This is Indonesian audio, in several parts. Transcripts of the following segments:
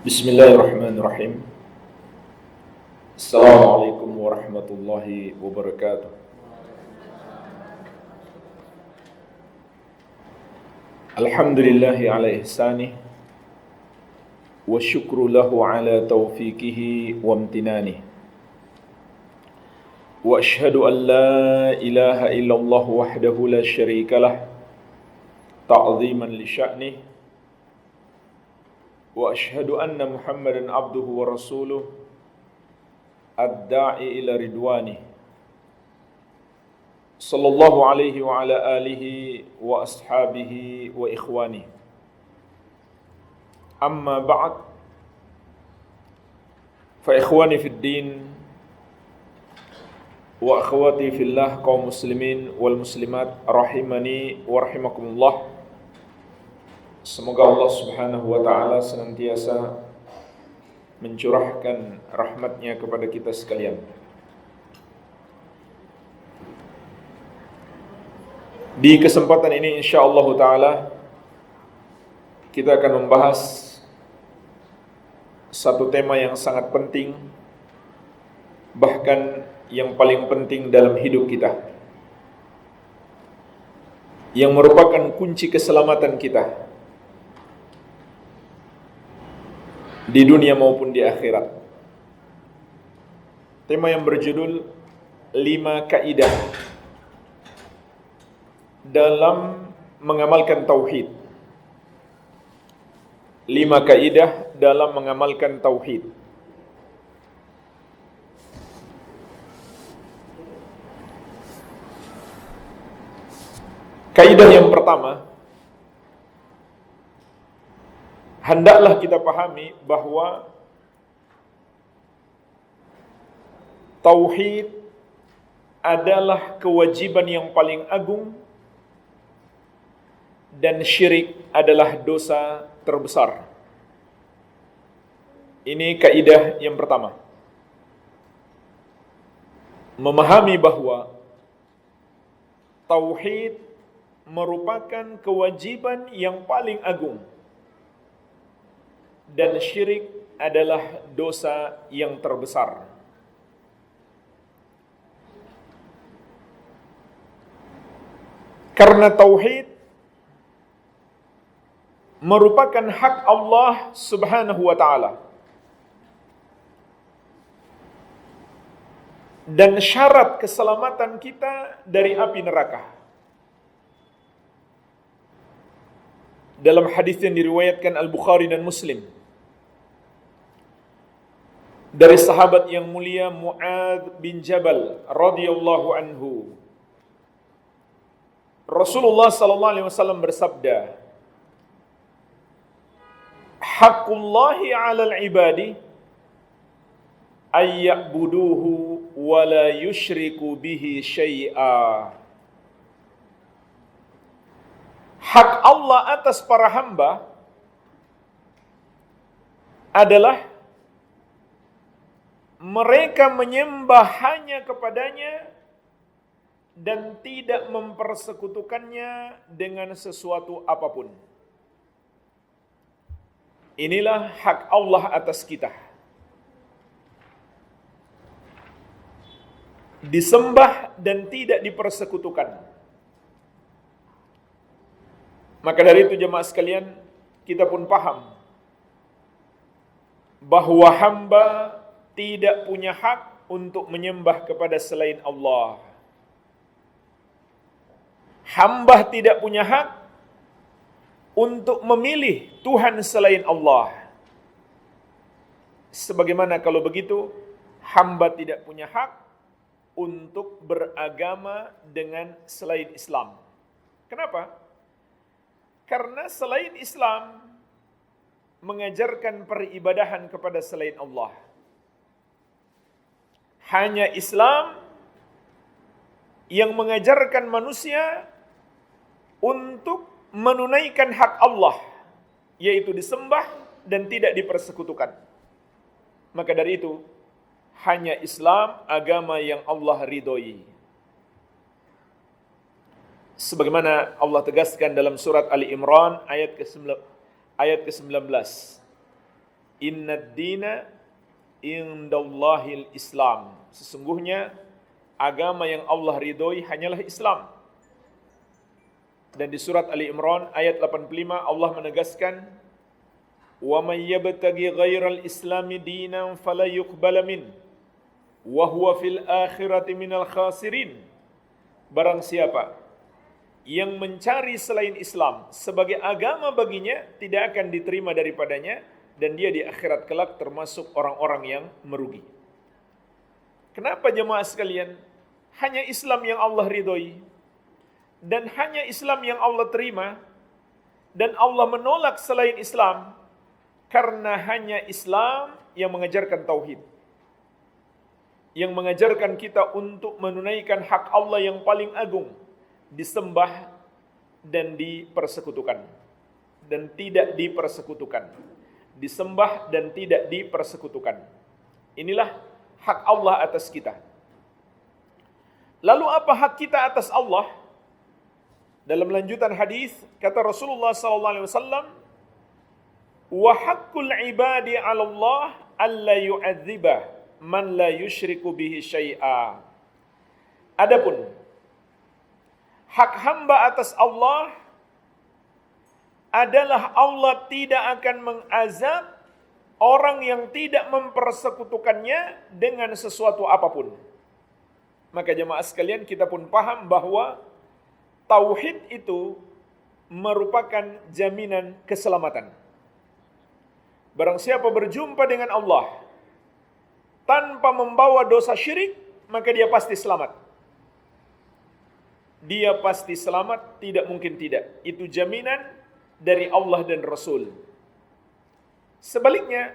Bismillahirrahmanirrahim. Assalamualaikum warahmatullahi wabarakatuh. Alhamdulillahi ala ihsanih wa syukru lahu ala taufiqihi wa amtinanih. Wa ashhadu an la ilaha illallah wahdahu la syarika lah ta'ziman li sya'nih. Wa ashhadu anna Muhammadan abduhu wa rasuluh ad-da'i ila ridwanih sallallahu alaihi wa ala alihi wa ashabihi wa ikhwani. Amma ba'd, fa ikhwani fid din wa akhwati fillah, kaum muslimin wal muslimat rahimani wa rahimakumullah. Semoga Allah subhanahu wa ta'ala senantiasa mencurahkan rahmatnya kepada kita sekalian. Di kesempatan ini insyaallah ta'ala kita akan membahas satu tema yang sangat penting, bahkan yang paling penting dalam hidup kita, yang merupakan kunci keselamatan kita di dunia maupun di akhirat. Tema yang berjudul 5 kaidah dalam mengamalkan tauhid. 5 kaidah dalam mengamalkan tauhid. Kaidah yang pertama, hendaklah kita pahami bahwa tauhid adalah kewajiban yang paling agung dan syirik adalah dosa terbesar. Ini kaidah yang pertama. Memahami bahwa tauhid merupakan kewajiban yang paling agung dan syirik adalah dosa yang terbesar. Karena tauhid merupakan hak Allah subhanahu wa ta'ala dan syarat keselamatan kita dari api neraka. Dalam hadis yang diriwayatkan Al-Bukhari dan Muslim dari sahabat yang mulia Mu'adz bin Jabal radhiyallahu anhu, Rasulullah sallallahu alaihi wasallam bersabda, "Haqqullahi 'alal 'ibadi ay ya'buduhu wa la yusyriku bihi syai'a." Hak Allah atas para hamba adalah mereka menyembah hanya kepadanya dan tidak mempersekutukannya dengan sesuatu apapun. Inilah hak Allah atas kita. Disembah dan tidak dipersekutukan. Maka dari itu jemaah sekalian, kita pun paham bahwa hamba tidak punya hak untuk menyembah kepada selain Allah. Hamba tidak punya hak untuk memilih Tuhan selain Allah. Sebagaimana kalau begitu, hamba tidak punya hak untuk beragama dengan selain Islam. Kenapa? Karena selain Islam mengajarkan peribadahan kepada selain Allah. Hanya Islam yang mengajarkan manusia untuk menunaikan hak Allah, yaitu disembah dan tidak dipersekutukan. Maka dari itu, hanya Islam agama yang Allah ridhoi. Sebagaimana Allah tegaskan dalam surat Ali Imran ayat ke-19. Innad dina indallahil Islam. Sesungguhnya agama yang Allah ridhoi hanyalah Islam. Dan di surat Ali Imran ayat 85 Allah menegaskan, "Wa may yabtaghi ghairal islami dinan fala yuqbala min wa huwa fil akhirati minal khasirin." Barang siapa yang mencari selain Islam sebagai agama baginya, tidak akan diterima daripadanya, dan dia di akhirat kelak termasuk orang-orang yang merugi. Kenapa jemaah sekalian? Hanya Islam yang Allah ridhoi, dan hanya Islam yang Allah terima, dan Allah menolak selain Islam, karena hanya Islam yang mengajarkan tauhid, yang mengajarkan kita untuk menunaikan hak Allah yang paling agung, disembah dan dipersekutukan, dan tidak dipersekutukan. Disembah dan tidak dipersekutukan. Inilah hak Allah atas kita. Lalu apa hak kita atas Allah? Dalam lanjutan hadis kata Rasulullah SAW, "Wa haqqul ibadi 'ala Allah alla yu'adzibah man la yusyriku bihi syai'a." Adapun hak hamba atas Allah adalah Allah tidak akan mengazab orang yang tidak mempersekutukannya dengan sesuatu apapun. Maka jemaah sekalian, kita pun paham bahwa tauhid itu merupakan jaminan keselamatan. Barang siapa berjumpa dengan Allah tanpa membawa dosa syirik, maka dia pasti selamat. Dia pasti selamat, tidak mungkin tidak. Itu jaminan dari Allah dan Rasul. Sebaliknya,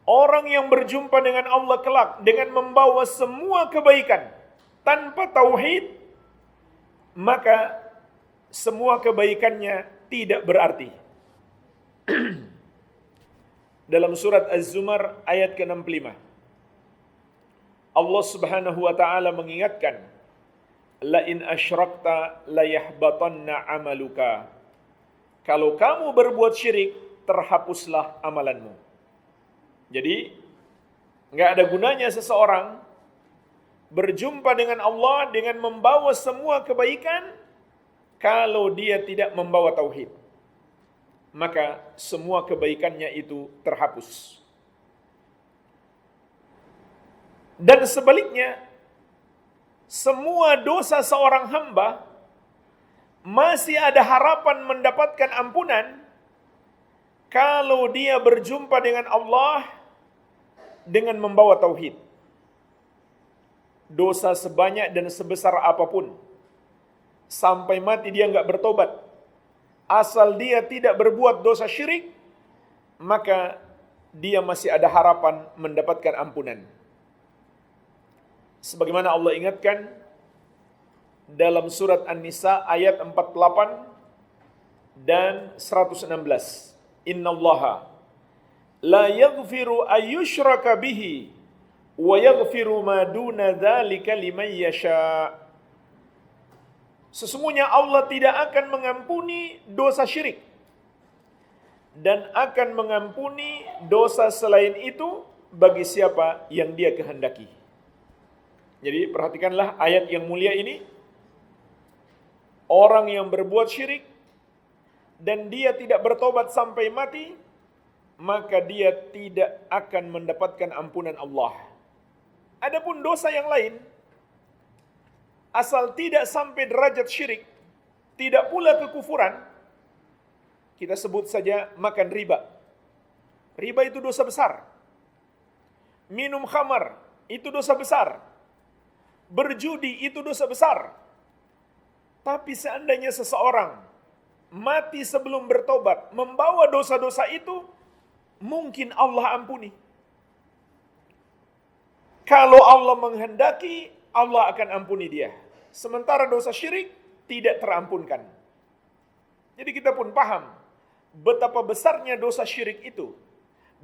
orang yang berjumpa dengan Allah kelak dengan membawa semua kebaikan tanpa tauhid, maka semua kebaikannya tidak berarti. Dalam surat Az-Zumar ayat ke-65, Allah Subhanahu wa taala mengingatkan, "La in asyrakta la yahbatanna amaluka." Kalau kamu berbuat syirik, terhapuslah amalanmu. Jadi, nggak ada gunanya seseorang berjumpa dengan Allah dengan membawa semua kebaikan kalau dia tidak membawa tauhid. Maka semua kebaikannya itu terhapus. Dan sebaliknya, semua dosa seorang hamba masih ada harapan mendapatkan ampunan kalau dia berjumpa dengan Allah dengan membawa tauhid. Dosa sebanyak dan sebesar apapun, sampai mati dia nggak bertobat, asal dia tidak berbuat dosa syirik, maka dia masih ada harapan mendapatkan ampunan. Sebagaimana Allah ingatkan dalam surat An-Nisa ayat 48 dan 116. Innallaha la yaghfiru ayyushraka bihi wa yaghfiru ma duna dzalika liman yasha. Sesungguhnya Allah tidak akan mengampuni dosa syirik dan akan mengampuni dosa selain itu bagi siapa yang dia kehendaki. Jadi perhatikanlah ayat yang mulia ini. Orang yang berbuat syirik dan dia tidak bertobat sampai mati, maka dia tidak akan mendapatkan ampunan Allah. Adapun dosa yang lain, asal tidak sampai derajat syirik, tidak pula kekufuran, kita sebut saja makan riba. Riba itu dosa besar. Minum khamar itu dosa besar. Berjudi itu dosa besar. Tapi seandainya seseorang mati sebelum bertobat, membawa dosa-dosa itu, mungkin Allah ampuni. Kalau Allah menghendaki, Allah akan ampuni dia. Sementara dosa syirik tidak terampunkan. Jadi kita pun paham betapa besarnya dosa syirik itu.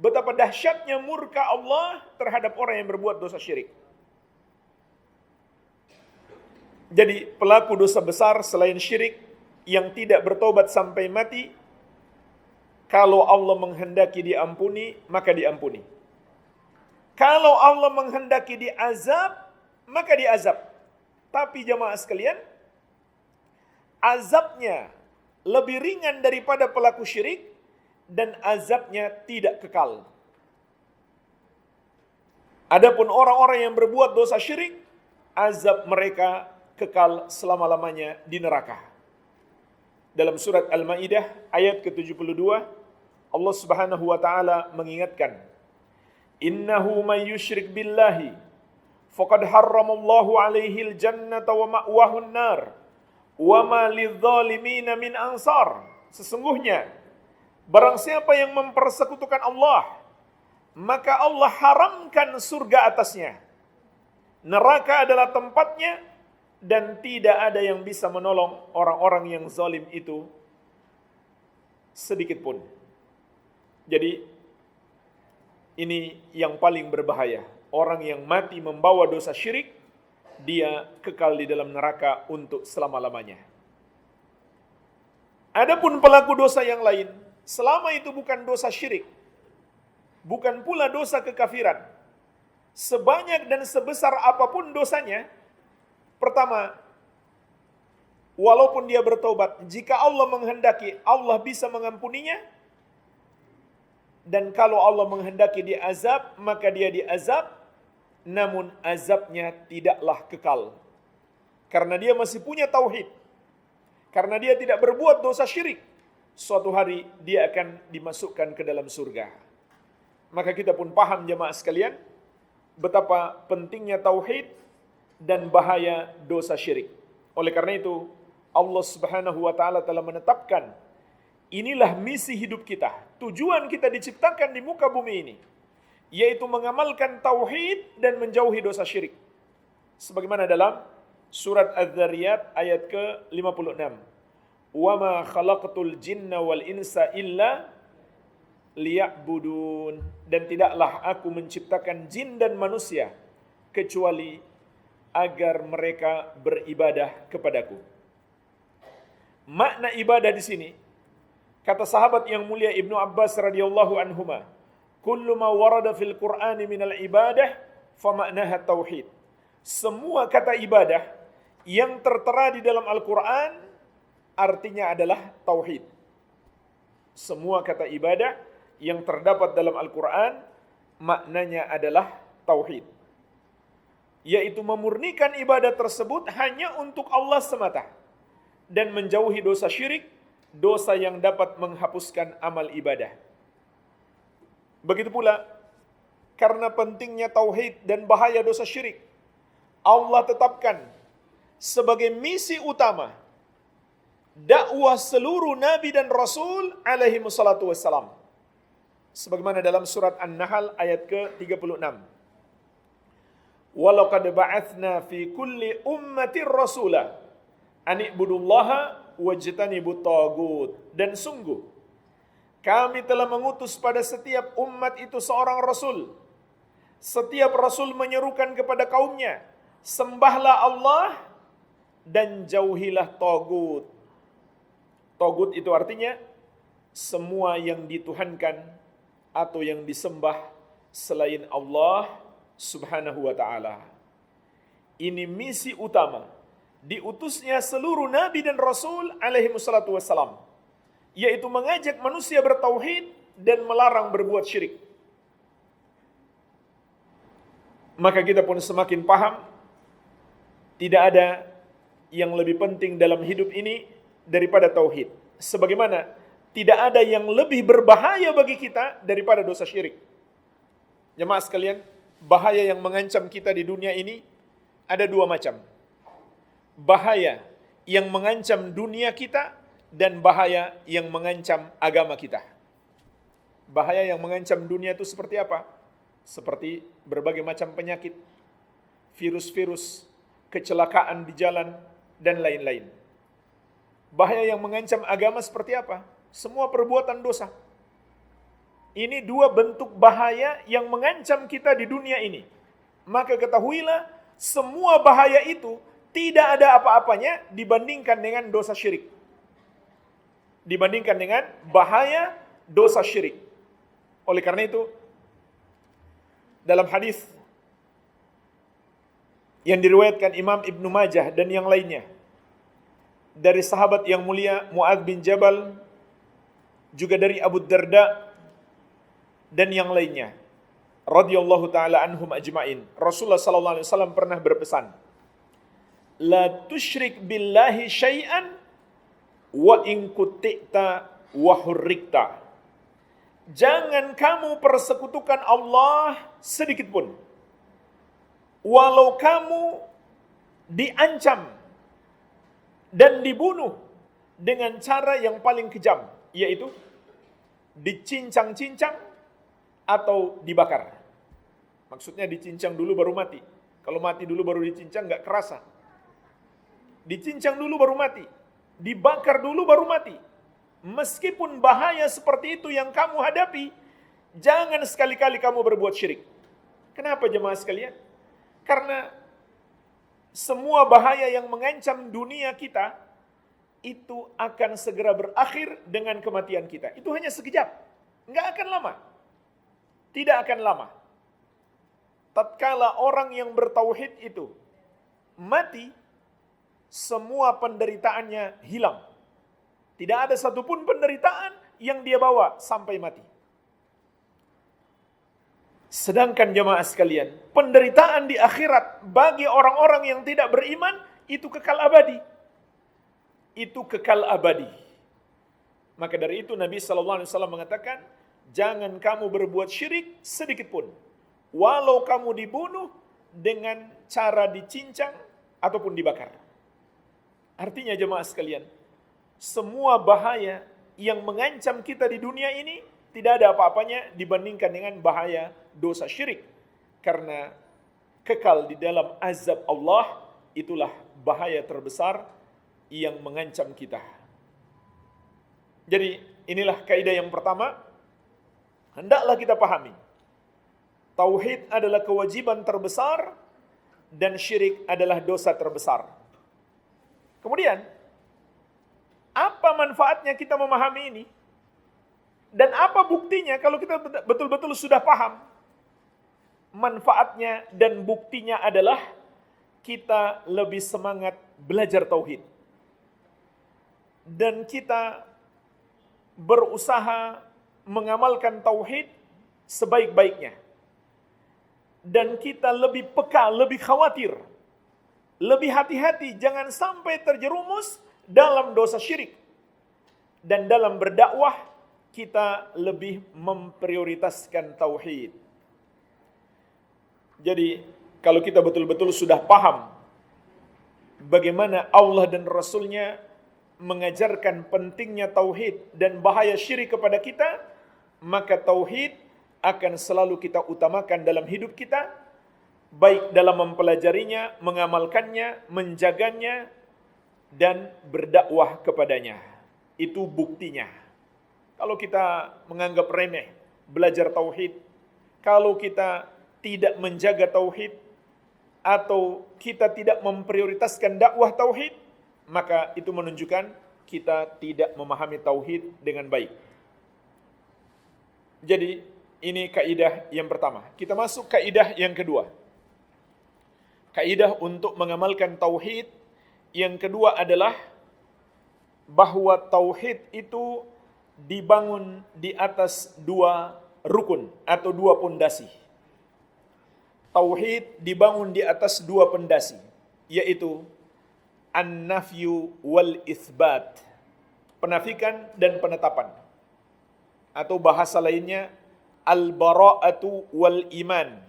Betapa dahsyatnya murka Allah terhadap orang yang berbuat dosa syirik. Jadi pelaku dosa besar selain syirik yang tidak bertobat sampai mati, Kalau Allah menghendaki diampuni, maka diampuni. Kalau Allah menghendaki diazab, maka diazab. Tapi jamaah sekalian, azabnya lebih ringan daripada pelaku syirik dan azabnya tidak kekal. Adapun orang-orang yang berbuat dosa syirik, azab mereka kekal selama-lamanya di neraka. Dalam surat Al-Maidah ayat ke-72, Allah Subhanahu wa taala mengingatkan, "Innahu may yusyrik billahi faqad harramallahu 'alaihil jannata wa ma'wahun nar wa ma lidzalimina min ansar." Sesungguhnya barang siapa yang mempersekutukan Allah, maka Allah haramkan surga atasnya. Neraka adalah tempatnya dan tidak ada yang bisa menolong orang-orang yang zalim itu sedikit pun. Jadi ini yang paling berbahaya. Orang yang mati membawa dosa syirik, dia kekal di dalam neraka untuk selama-lamanya. Adapun pelaku dosa yang lain, selama itu bukan dosa syirik, bukan pula dosa kekafiran, sebanyak dan sebesar apapun dosanya, pertama, walaupun dia bertobat, jika Allah menghendaki, Allah bisa mengampuninya. Dan kalau Allah menghendaki dia azab, maka dia diazab, namun azabnya tidaklah kekal. Karena dia masih punya tauhid. Karena dia tidak berbuat dosa syirik, suatu hari dia akan dimasukkan ke dalam surga. Maka kita pun paham jemaah sekalian, betapa pentingnya tauhid dan bahaya dosa syirik. Oleh karena itu, Allah Subhanahu wa taala telah menetapkan, inilah misi hidup kita. Tujuan kita diciptakan di muka bumi ini, yaitu mengamalkan tauhid dan menjauhi dosa syirik. Sebagaimana dalam surat Az-Zariyat ayat ke-56. "Wa ma khalaqtul jinna wal insa illa liya'budun." Dan tidaklah aku menciptakan jin dan manusia kecuali agar mereka beribadah kepadaku. Makna ibadah di sini, kata sahabat yang mulia Ibnu Abbas radhiyallahu anhuma, "Kullu ma warada fil Qur'ani minal ibadah fa ma'naha tauhid." Semua kata ibadah yang tertera di dalam Al-Qur'an artinya adalah tauhid. Semua kata ibadah yang terdapat dalam Al-Qur'an maknanya adalah tauhid, yaitu memurnikan ibadah tersebut hanya untuk Allah semata dan menjauhi dosa syirik, dosa yang dapat menghapuskan amal ibadah. Begitu pula, karena pentingnya tauhid dan bahaya dosa syirik, Allah tetapkan sebagai misi utama dakwah seluruh nabi dan rasul alaihi wassalatu wassalam. Sebagaimana dalam surat An-Nahl ayat ke-36. "Walaqad ba'atsna fi kulli ummatir rasula an i'budullaha wajtanibut tagut." Dan sungguh kami telah mengutus pada setiap umat itu seorang rasul. Setiap rasul menyerukan kepada kaumnya, sembahlah Allah dan jauhilah tagut. Tagut itu artinya semua yang dituhankan atau yang disembah selain Allah Subhanahu wa ta'ala. Ini misi utama diutusnya seluruh nabi dan rasul alaihi wassalatu wassalam, yaitu mengajak manusia bertauhid dan melarang berbuat syirik. Maka kita pun semakin paham, tidak ada yang lebih penting dalam hidup ini daripada tauhid. Sebagaimana tidak ada yang lebih berbahaya bagi kita daripada dosa syirik. Jemaah sekalian, bahaya yang mengancam kita di dunia ini ada dua macam. Bahaya yang mengancam dunia kita dan bahaya yang mengancam agama kita. Bahaya yang mengancam dunia itu seperti apa? Seperti berbagai macam penyakit, virus-virus, kecelakaan di jalan, dan lain-lain. Bahaya yang mengancam agama seperti apa? Semua perbuatan dosa. Ini dua bentuk bahaya yang mengancam kita di dunia ini. Maka ketahuilah, semua bahaya itu tidak ada apa-apanya dibandingkan dengan dosa syirik. Dibandingkan dengan bahaya dosa syirik. Oleh karena itu, dalam hadis yang diriwayatkan Imam Ibnu Majah dan yang lainnya dari sahabat yang mulia Muadz bin Jabal, juga dari Abu Darda dan yang lainnya radhiyallahu taala anhum ajmain, Rasulullah sallallahu alaihi wasallam pernah berpesan, la tusyrik billahi syai'an wa in kuti'ta wa hurrikta. Jangan kamu persekutukan Allah sedikit pun, walau kamu diancam dan dibunuh dengan cara yang paling kejam, yaitu dicincang-cincang atau dibakar. Maksudnya dicincang dulu baru mati. Kalau mati dulu baru dicincang nggak kerasa. Dicincang dulu baru mati, dibakar dulu baru mati. Meskipun bahaya seperti itu yang kamu hadapi, jangan sekali-kali kamu berbuat syirik. Kenapa jemaah sekalian? Karena semua bahaya yang mengancam dunia kita itu akan segera berakhir dengan kematian kita. Itu hanya sekejap, nggak akan lama. Tidak akan lama. Tatkala orang yang bertauhid itu mati, semua penderitaannya hilang. Tidak ada satupun penderitaan yang dia bawa sampai mati. Sedangkan jemaah sekalian, penderitaan di akhirat bagi orang-orang yang tidak beriman itu kekal abadi. Itu kekal abadi. Maka dari itu Nabi SAW mengatakan, jangan kamu berbuat syirik sedikit pun, walau kamu dibunuh dengan cara dicincang ataupun dibakar. Artinya jemaah sekalian, semua bahaya yang mengancam kita di dunia ini tidak ada apa-apanya dibandingkan dengan bahaya dosa syirik. Karena kekal di dalam azab Allah, itulah bahaya terbesar yang mengancam kita. Jadi inilah kaidah yang pertama, hendaklah kita pahami. Tauhid adalah kewajiban terbesar dan syirik adalah dosa terbesar. Kemudian, apa manfaatnya kita memahami ini? Dan apa buktinya kalau kita betul-betul sudah paham? Manfaatnya dan buktinya adalah kita lebih semangat belajar tauhid. Dan kita berusaha mengamalkan tauhid sebaik-baiknya. Dan kita lebih peka, lebih khawatir, lebih hati-hati jangan sampai terjerumus dalam dosa syirik. Dan dalam berdakwah kita lebih memprioritaskan tauhid. Jadi kalau kita betul-betul sudah paham bagaimana Allah dan Rasulnya mengajarkan pentingnya tauhid dan bahaya syirik kepada kita, maka tauhid akan selalu kita utamakan dalam hidup kita, baik dalam mempelajarinya, mengamalkannya, menjaganya, dan berdakwah kepadanya. Itu buktinya. Kalau kita menganggap remeh belajar tauhid, kalau kita tidak menjaga tauhid, atau kita tidak memprioritaskan dakwah tauhid, maka itu menunjukkan kita tidak memahami tauhid dengan baik. Jadi ini kaidah yang pertama. Kita masuk kaidah yang kedua. Kaidah untuk mengamalkan tauhid yang kedua adalah bahwa tauhid itu dibangun di atas dua rukun atau dua pondasi. Tauhid dibangun di atas dua pondasi, yaitu an-nafyu wal itsbat, penafikan dan penetapan. Atau bahasa lainnya al-bara'atu wal iman,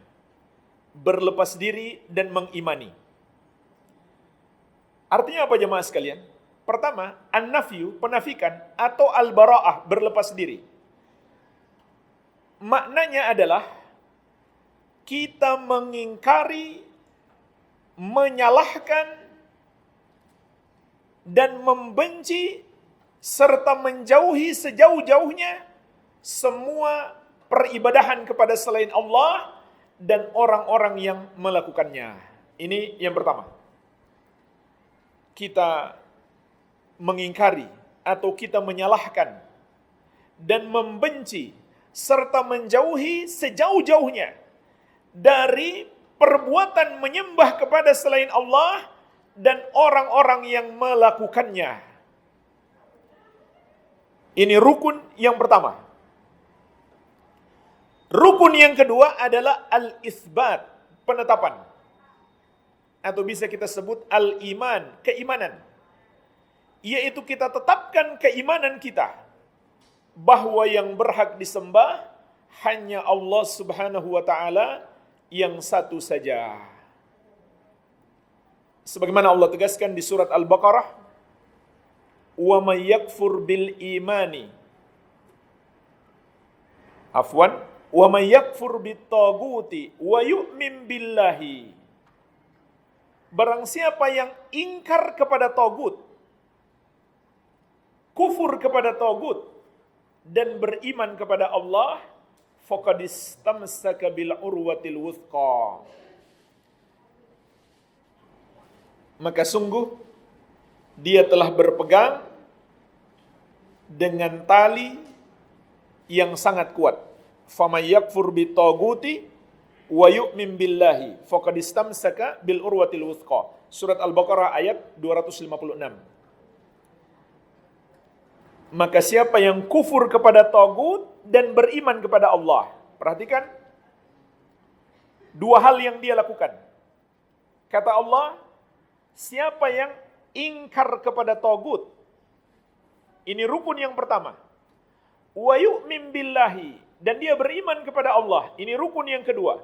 berlepas diri dan mengimani. Artinya apa jemaah sekalian? Pertama, an-nafyu, penafikan, atau al-bara'ah, berlepas diri. Maknanya adalah kita mengingkari, menyalahkan, dan membenci, serta menjauhi sejauh-jauhnya semua peribadahan kepada selain Allah dan orang-orang yang melakukannya. Ini yang pertama. Kita mengingkari atau kita menyalahkan dan membenci serta menjauhi sejauh-jauhnya dari perbuatan menyembah kepada selain Allah dan orang-orang yang melakukannya. Ini rukun yang pertama. Rukun yang kedua adalah al-isbat, penetapan. Atau bisa kita sebut al-iman, keimanan. Yaitu kita tetapkan keimanan kita bahwa yang berhak disembah hanya Allah Subhanahu wa taala yang satu saja. Sebagaimana Allah tegaskan di surat Al-Baqarah, "Wa may yakfur bil imani." Afwan, "Wa may yakfur bit taguti wa yu'min billahi." Barang siapa yang ingkar kepada tagut, kufur kepada tagut, dan beriman kepada Allah, faqad istamsaka bil urwatil wuthqa. Maka sungguh dia telah berpegang dengan tali yang sangat kuat. Faman yakfur bitaguti wa yu'min billahi faqad istamsaka bil urwatil wuthqa. Surat Al-Baqarah ayat 256. Maka siapa yang kufur kepada tagut dan beriman kepada Allah. Perhatikan dua hal yang dia lakukan. Kata Allah, siapa yang ingkar kepada tagut, ini rukun yang pertama. Wa yu'min billahi, dan dia beriman kepada Allah, ini rukun yang kedua.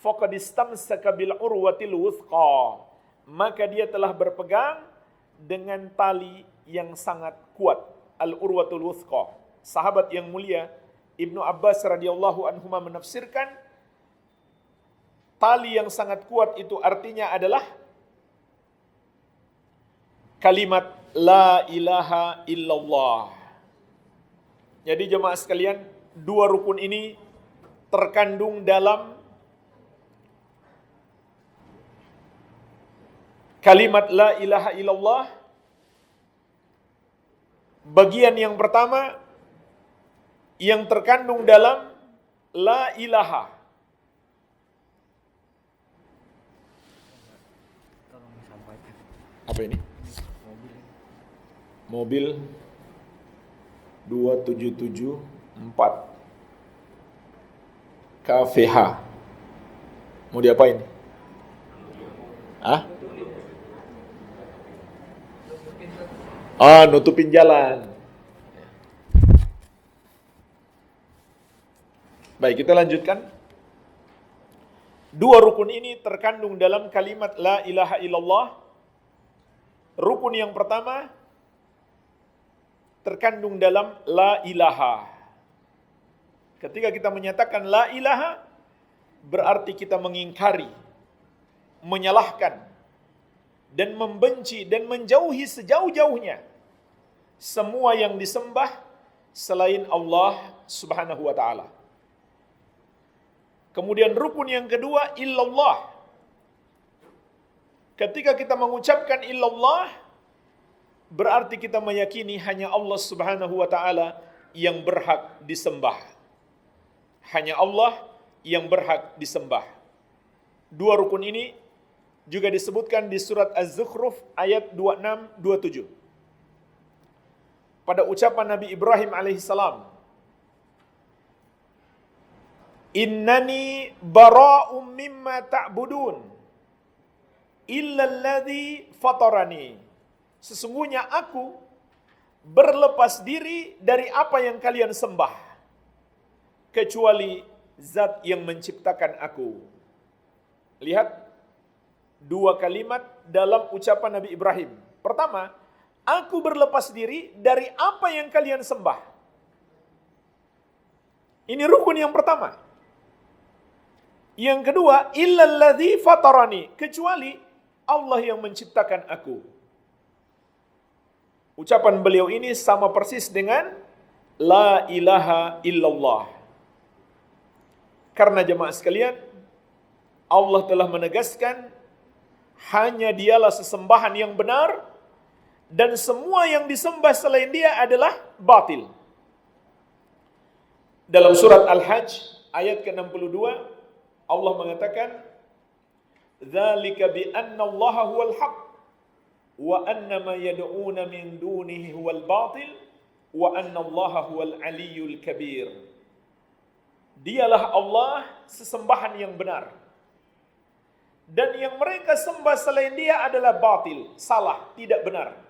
Faqad istamsaka bil urwatil wuthqa, maka dia telah berpegang dengan tali yang sangat kuat. Al-urwatul wuthqa. Sahabat yang mulia Ibnu Abbas radhiyallahu anhuma menafsirkan tali yang sangat kuat itu artinya adalah kalimat la ilaha illallah. Jadi jemaah sekalian, dua rukun ini terkandung dalam kalimat la ilaha illallah. Bagian yang pertama yang terkandung dalam la ilaha. Apa ini? Mobil 2774 KVH. Mau diapain? Hah? Nutupin jalan. Baik, kita lanjutkan. Dua rukun ini terkandung dalam kalimat la ilaha illallah. Rukun yang pertama terkandung dalam la ilaha. Ketika kita menyatakan la ilaha, berarti kita mengingkari, menyalahkan, dan membenci dan menjauhi sejauh-jauhnya semua yang disembah selain Allah Subhanahu wa taala. Kemudian rukun yang kedua illallah. Ketika kita mengucapkan illallah, berarti kita meyakini hanya Allah Subhanahu wa taala yang berhak disembah. Hanya Allah yang berhak disembah. Dua rukun ini juga disebutkan di surat Az-Zukhruf ayat 26-27. Pada ucapan Nabi Ibrahim alaihissalam, "Innani bara'um mimma ta'budun illa alladhi fatarani." Sesungguhnya aku berlepas diri dari apa yang kalian sembah, kecuali zat yang menciptakan aku. Lihat, dua kalimat dalam ucapan Nabi Ibrahim. Pertama, aku berlepas diri dari apa yang kalian sembah. Ini rukun yang pertama. Yang kedua, illalladzi fatarani, kecuali Allah yang menciptakan aku. Ucapan beliau ini sama persis dengan la ilaha illallah. Karena jemaah sekalian, Allah telah menegaskan hanya dialah sesembahan yang benar dan semua yang disembah selain dia adalah batil. Dalam surat Al-Hajj ayat ke-62 Allah mengatakan, "Dzalika bi anna Allaha huwal haqq wa anna ma yad'una min dunihi huwal batil wa anna Allaha huwal aliyyul kabir." Dialah Allah sesembahan yang benar, dan yang mereka sembah selain Dia adalah batil, salah, tidak benar.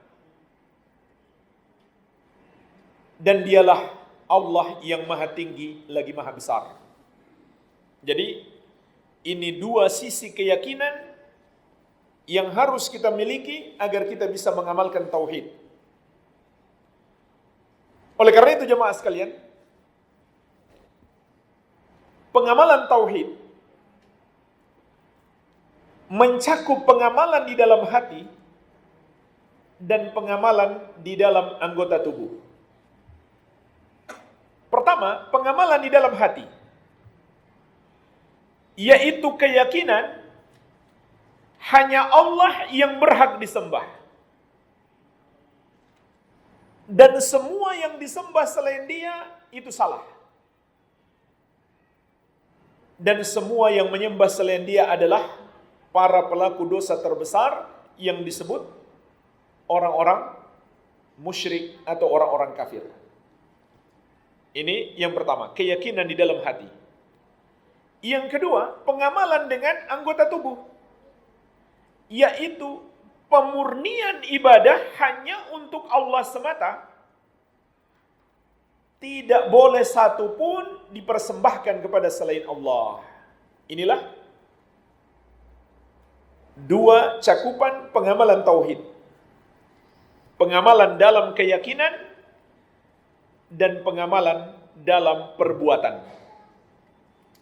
Dan Dialah Allah yang maha tinggi lagi maha besar. Jadi ini dua sisi keyakinan yang harus kita miliki agar kita bisa mengamalkan tauhid. Oleh karena itu jemaah sekalian, pengamalan tauhid mencakup pengamalan di dalam hati dan pengamalan di dalam anggota tubuh. Pertama, pengamalan di dalam hati, yaitu keyakinan hanya Allah yang berhak disembah, dan semua yang disembah selain Dia itu salah, dan semua yang menyembah selain Dia adalah para pelaku dosa terbesar yang disebut orang-orang musyrik atau orang-orang kafir. Ini yang pertama, keyakinan di dalam hati. Yang kedua, pengamalan dengan anggota tubuh, yaitu pemurnian ibadah hanya untuk Allah semata. Tidak boleh satu pun dipersembahkan kepada selain Allah. Inilah dua cakupan pengamalan tauhid. Pengamalan dalam keyakinan dan pengamalan dalam perbuatan.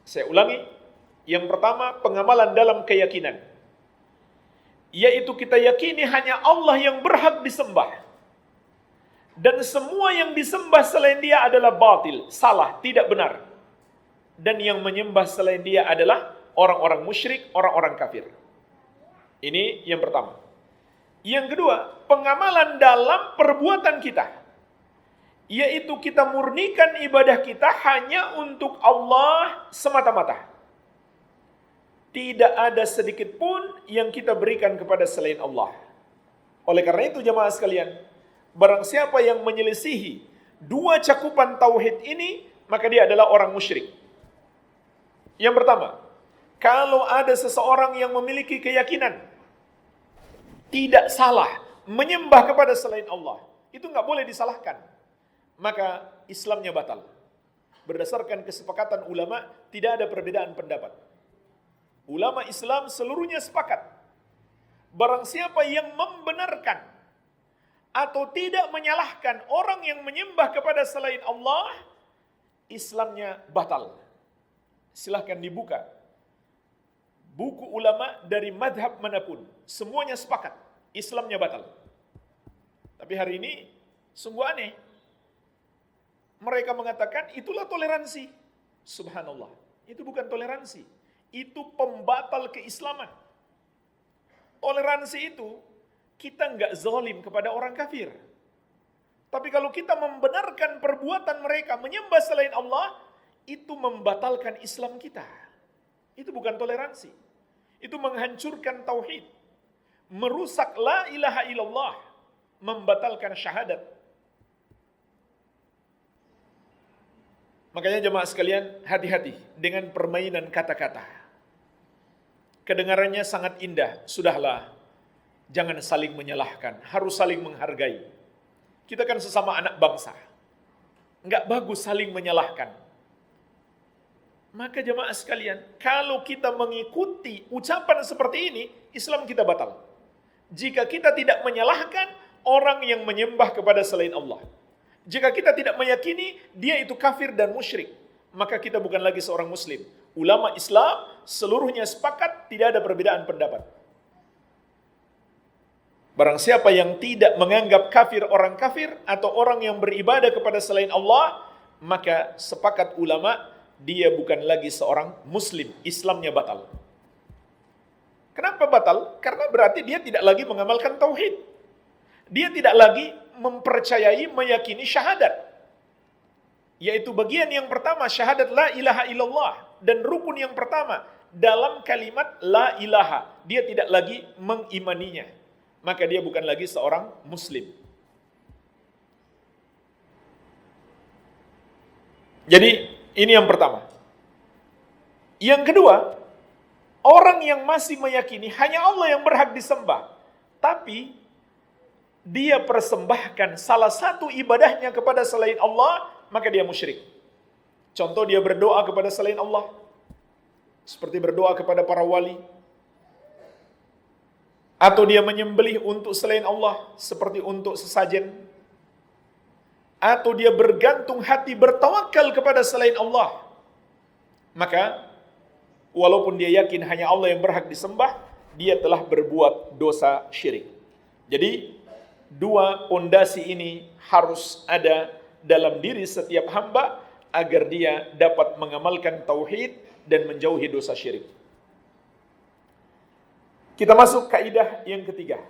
Saya ulangi, yang pertama pengamalan dalam keyakinan, yaitu kita yakini hanya Allah yang berhak disembah, dan semua yang disembah selain Dia adalah batil, salah, tidak benar, dan yang menyembah selain Dia adalah orang-orang musyrik, orang-orang kafir. Ini yang pertama. Yang kedua, pengamalan dalam perbuatan kita, yaitu kita murnikan ibadah kita hanya untuk Allah semata-mata. Tidak ada sedikit pun yang kita berikan kepada selain Allah. Oleh karena itu jemaah sekalian, barang siapa yang menyelisihi dua cakupan tauhid ini, maka dia adalah orang musyrik. Yang pertama, kalau ada seseorang yang memiliki keyakinan tidak salah menyembah kepada selain Allah, itu nggak boleh disalahkan, maka Islamnya batal. Berdasarkan kesepakatan ulama, tidak ada perbedaan pendapat. Ulama Islam seluruhnya sepakat, barang siapa yang membenarkan atau tidak menyalahkan orang yang menyembah kepada selain Allah, Islamnya batal. Silahkan dibuka buku ulama dari madhab manapun, semuanya sepakat Islamnya batal. Tapi hari ini sungguh aneh, mereka mengatakan itulah toleransi. Subhanallah, itu bukan toleransi, itu pembatal keislaman. Toleransi itu kita nggak zalim kepada orang kafir. Tapi kalau kita membenarkan perbuatan mereka menyembah selain Allah, itu membatalkan Islam kita. Itu bukan toleransi. Itu menghancurkan tauhid, merusak la ilaha illallah, membatalkan syahadat. Makanya jemaah sekalian, hati-hati dengan permainan kata-kata. Kedengarannya sangat indah, sudahlah. Jangan saling menyalahkan, harus saling menghargai. Kita kan sesama anak bangsa. Enggak bagus saling menyalahkan. Maka jemaah sekalian, kalau kita mengikuti ucapan seperti ini, Islam kita batal. Jika kita tidak menyalahkan orang yang menyembah kepada selain Allah, jika kita tidak meyakini dia itu kafir dan musyrik, maka kita bukan lagi seorang muslim. Ulama Islam seluruhnya sepakat, tidak ada perbedaan pendapat. Barang siapa yang tidak menganggap kafir orang kafir atau orang yang beribadah kepada selain Allah, maka sepakat ulama dia bukan lagi seorang muslim, Islamnya batal. Kenapa batal? Karena berarti dia tidak lagi mengamalkan tauhid. Dia tidak lagi mempercayai, meyakini syahadat. yaitu bagian yang pertama syahadat la ilaha illallah, dan rukun yang pertama dalam kalimat la ilaha, dia tidak lagi mengimaninya, maka dia bukan lagi seorang muslim. Jadi ini yang pertama. Yang kedua, orang yang masih meyakini hanya Allah yang berhak disembah, tapi dia persembahkan salah satu ibadahnya kepada selain Allah, maka dia musyrik. Contoh, dia berdoa kepada selain Allah, seperti berdoa kepada para wali, atau dia menyembelih untuk selain Allah, seperti untuk sesajen, atau dia bergantung hati bertawakal kepada selain Allah, maka walaupun dia yakin hanya Allah yang berhak disembah, dia telah berbuat dosa syirik. Jadi, dua pondasi ini harus ada dalam diri setiap hamba agar dia dapat mengamalkan tauhid dan menjauhi dosa syirik. Kita masuk kaidah yang ketiga.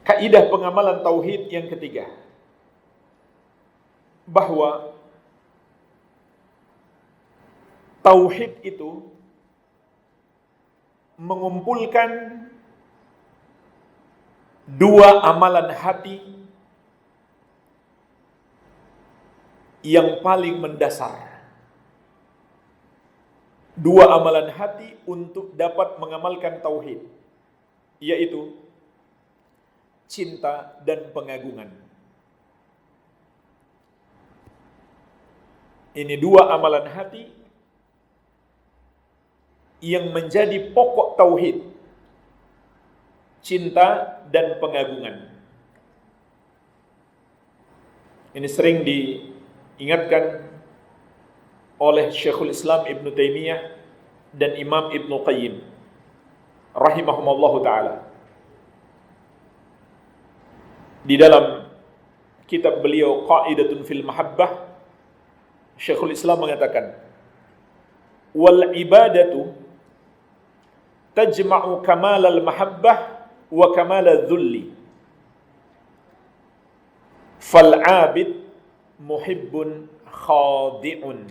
Kaidah pengamalan tauhid yang ketiga, bahwa tauhid itu mengumpulkan dua amalan hati yang paling mendasar. Dua amalan hati untuk dapat mengamalkan tauhid, yaitu cinta dan pengagungan. Ini dua amalan hati yang menjadi pokok tauhid, cinta dan pengagungan. Ini sering diingatkan oleh Syekhul Islam Ibn Taimiyah dan Imam Ibn Qayyim rahimahumallahu ta'ala. Di dalam kitab beliau Qaidatun fil Mahabbah, Syekhul Islam mengatakan, wal ibadatu tajma'u kamal al-mahabbah wa kamal al-dhulli, fal 'abid muhibbun khadi'un.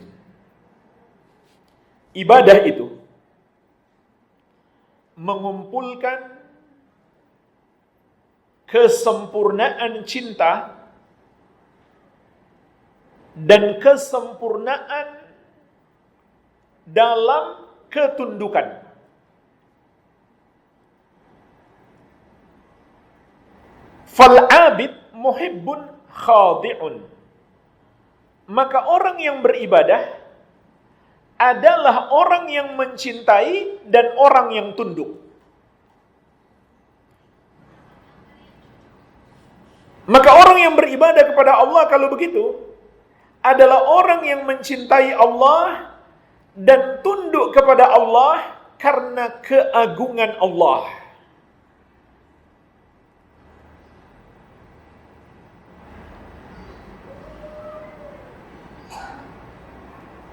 Ibadah itu mengumpulkan kesempurnaan cinta dan kesempurnaan dalam ketundukan. Fal-'abid muhibbun khadi'un. Maka orang yang beribadah adalah orang yang mencintai dan orang yang tunduk. Maka orang yang beribadah kepada Allah kalau begitu adalah orang yang mencintai Allah dan tunduk kepada Allah karena keagungan Allah.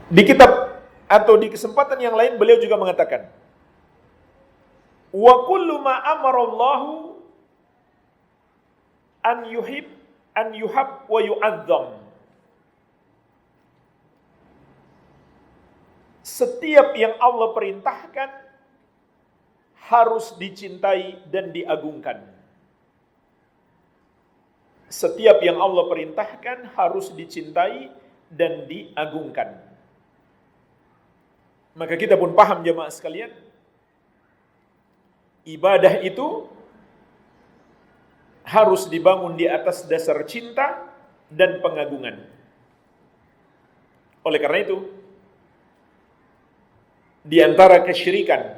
Di kitab atau di kesempatan yang lain beliau juga mengatakan, wa kullu ma amarallahu an yuhab wa yu'azzam. Setiap yang Allah perintahkan harus dicintai dan diagungkan. Setiap yang Allah perintahkan harus dicintai dan diagungkan. Maka kita pun paham jemaah sekalian, ibadah itu harus dibangun di atas dasar cinta dan pengagungan. Oleh karena itu, di antara kesyirikan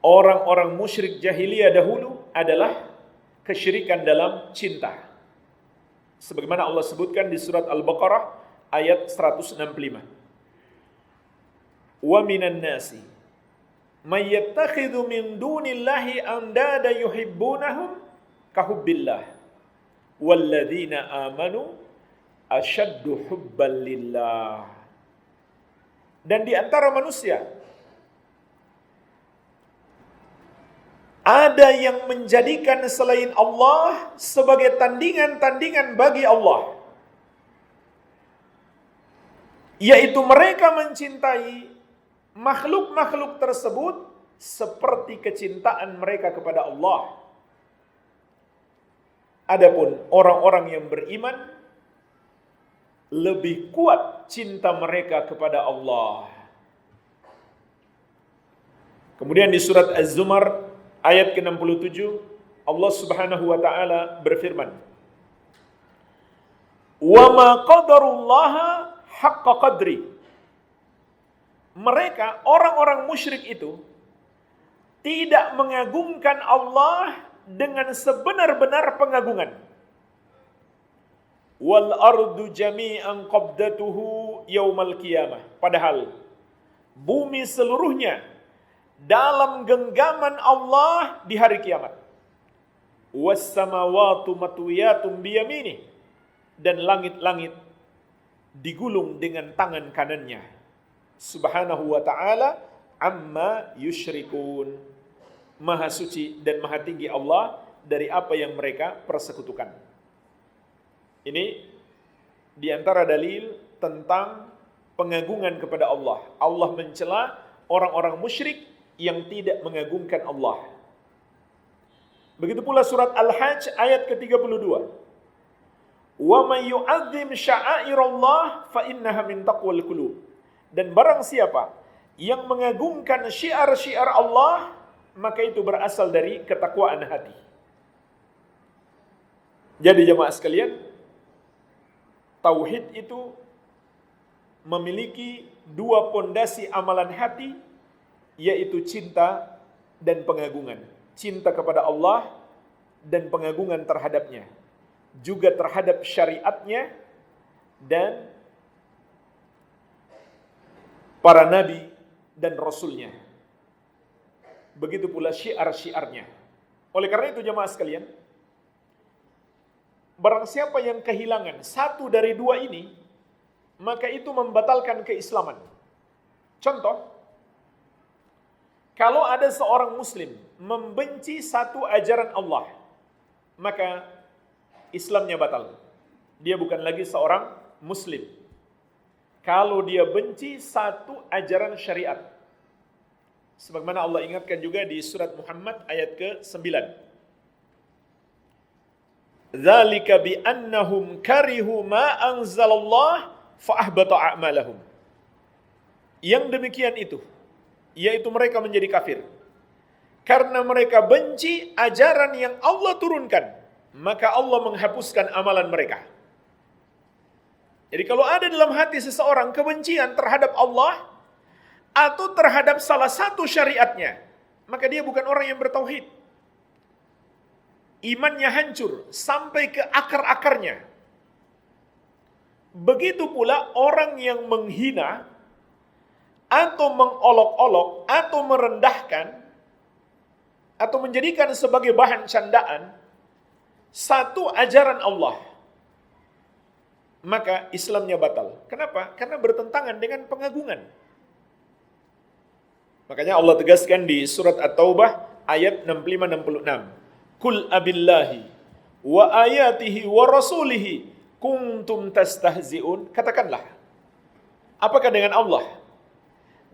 orang-orang musyrik jahiliyah dahulu adalah kesyirikan dalam cinta. Sebagaimana Allah sebutkan di surat Al-Baqarah ayat 165. Wa minan nasi may yattakhidhu min dunillahi andada yuhibbunahum kahubbillah walladzina amanu asyaddu hubban lillah. Dan di antara manusia Ada yang menjadikan selain Allah sebagai tandingan-tandingan bagi Allah. Yaitu mereka mencintai makhluk-makhluk tersebut seperti kecintaan mereka kepada Allah. Adapun orang-orang yang beriman lebih kuat cinta mereka kepada Allah. Kemudian di surat Az-Zumar ayat ke-67 Allah Subhanahu wa taala berfirman, "Wa ma qadarullaha haqqa qadri." Mereka orang-orang musyrik itu tidak mengagungkan Allah dengan sebenar-benar pengagungan. Wal ardu jami'an qabdatuhu yaumal qiyamah. Padahal bumi seluruhnya dalam genggaman Allah di hari kiamat. Was samawati matwiyatum biyamini. Dan langit-langit digulung dengan tangan kanannya. Subhanahu wa ta'ala amma yusyrikun. Maha suci dan maha tinggi Allah dari apa yang mereka persekutukan. Ini di antara dalil tentang pengagungan kepada Allah. Allah mencela orang-orang musyrik yang tidak mengagungkan Allah. Begitu pula surat Al-Hajj ayat ke-32. Wa may yu'azzim sya'airallah fa innaha min taqwal qulub. Dan barang siapa yang mengagungkan syiar-syiar Allah, maka itu berasal dari ketakwaan hati. Jadi jemaah sekalian, tauhid itu memiliki dua pondasi amalan hati, yaitu cinta dan pengagungan. Cinta kepada Allah dan pengagungan terhadapnya. Juga terhadap syariatnya dan para nabi dan rasulnya. Begitu pula syiar-syiarnya. Oleh karena itu jemaah sekalian, barang siapa yang kehilangan satu dari dua ini, maka itu membatalkan keislaman. Contoh, kalau ada seorang muslim membenci satu ajaran Allah, maka Islamnya batal. Dia bukan lagi seorang muslim. Kalau dia benci satu ajaran syariat. Sebagaimana Allah ingatkan juga di surat Muhammad ayat ke-9. Dzalika bi annahum karihu ma anzalallah fa ahbata a'malahum. Yang demikian itu, yaitu mereka menjadi kafir karena mereka benci ajaran yang Allah turunkan, maka Allah menghapuskan amalan mereka. Jadi kalau ada dalam hati seseorang kebencian terhadap Allah atau terhadap salah satu syariatnya, maka dia bukan orang yang bertauhid. Imannya hancur sampai ke akar-akarnya. Begitu pula orang yang menghina atau mengolok-olok atau merendahkan atau menjadikan sebagai bahan candaan satu ajaran Allah, maka Islamnya batal. Kenapa? Karena bertentangan dengan pengagungan. Makanya Allah tegaskan di surat At-Taubah ayat 65-66. Kul abillahi wa ayatihi wa rasulihi kuntum tastahzi'un. Katakanlah, apakah dengan Allah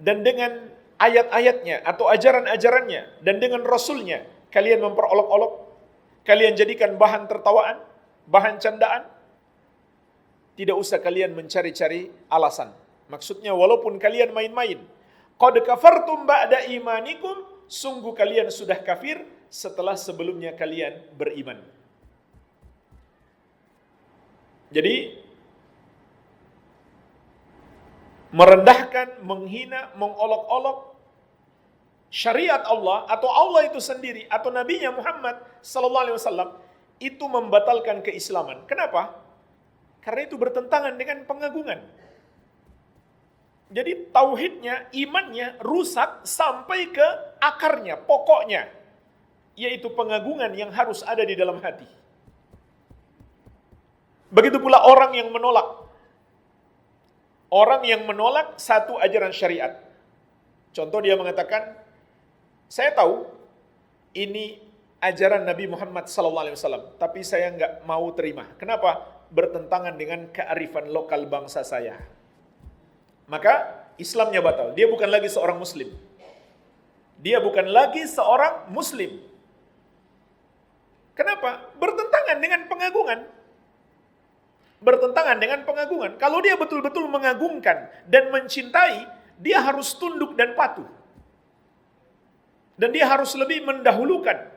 dan dengan ayat-ayatnya atau ajaran-ajarannya dan dengan Rasulnya kalian memperolok-olok, kalian jadikan bahan tertawaan, bahan candaan? Tidak usah kalian mencari-cari alasan. Maksudnya walaupun kalian main-main, qad kafartum ba'da imanikum, sungguh kalian sudah kafir setelah sebelumnya kalian beriman. Jadi merendahkan, menghina, mengolok-olok syariat Allah atau Allah itu sendiri atau Nabi-Nya Muhammad sallallahu alaihi wasallam itu membatalkan keislaman. Kenapa? Karena itu bertentangan dengan pengagungan. Jadi tauhidnya, imannya rusak sampai ke akarnya, pokoknya, yaitu pengagungan yang harus ada di dalam hati. Begitu pula orang yang menolak. Orang yang menolak satu ajaran syariat. Contoh dia mengatakan, saya tahu ini ajaran Nabi Muhammad SAW, tapi saya nggak mau terima. Kenapa? Bertentangan dengan kearifan lokal bangsa saya. Maka Islamnya batal. Dia bukan lagi seorang Muslim. Dia bukan lagi seorang Muslim. Kenapa? Bertentangan dengan pengagungan. Bertentangan dengan pengagungan. Kalau dia betul-betul mengagungkan dan mencintai, dia harus tunduk dan patuh. Dan dia harus lebih mendahulukan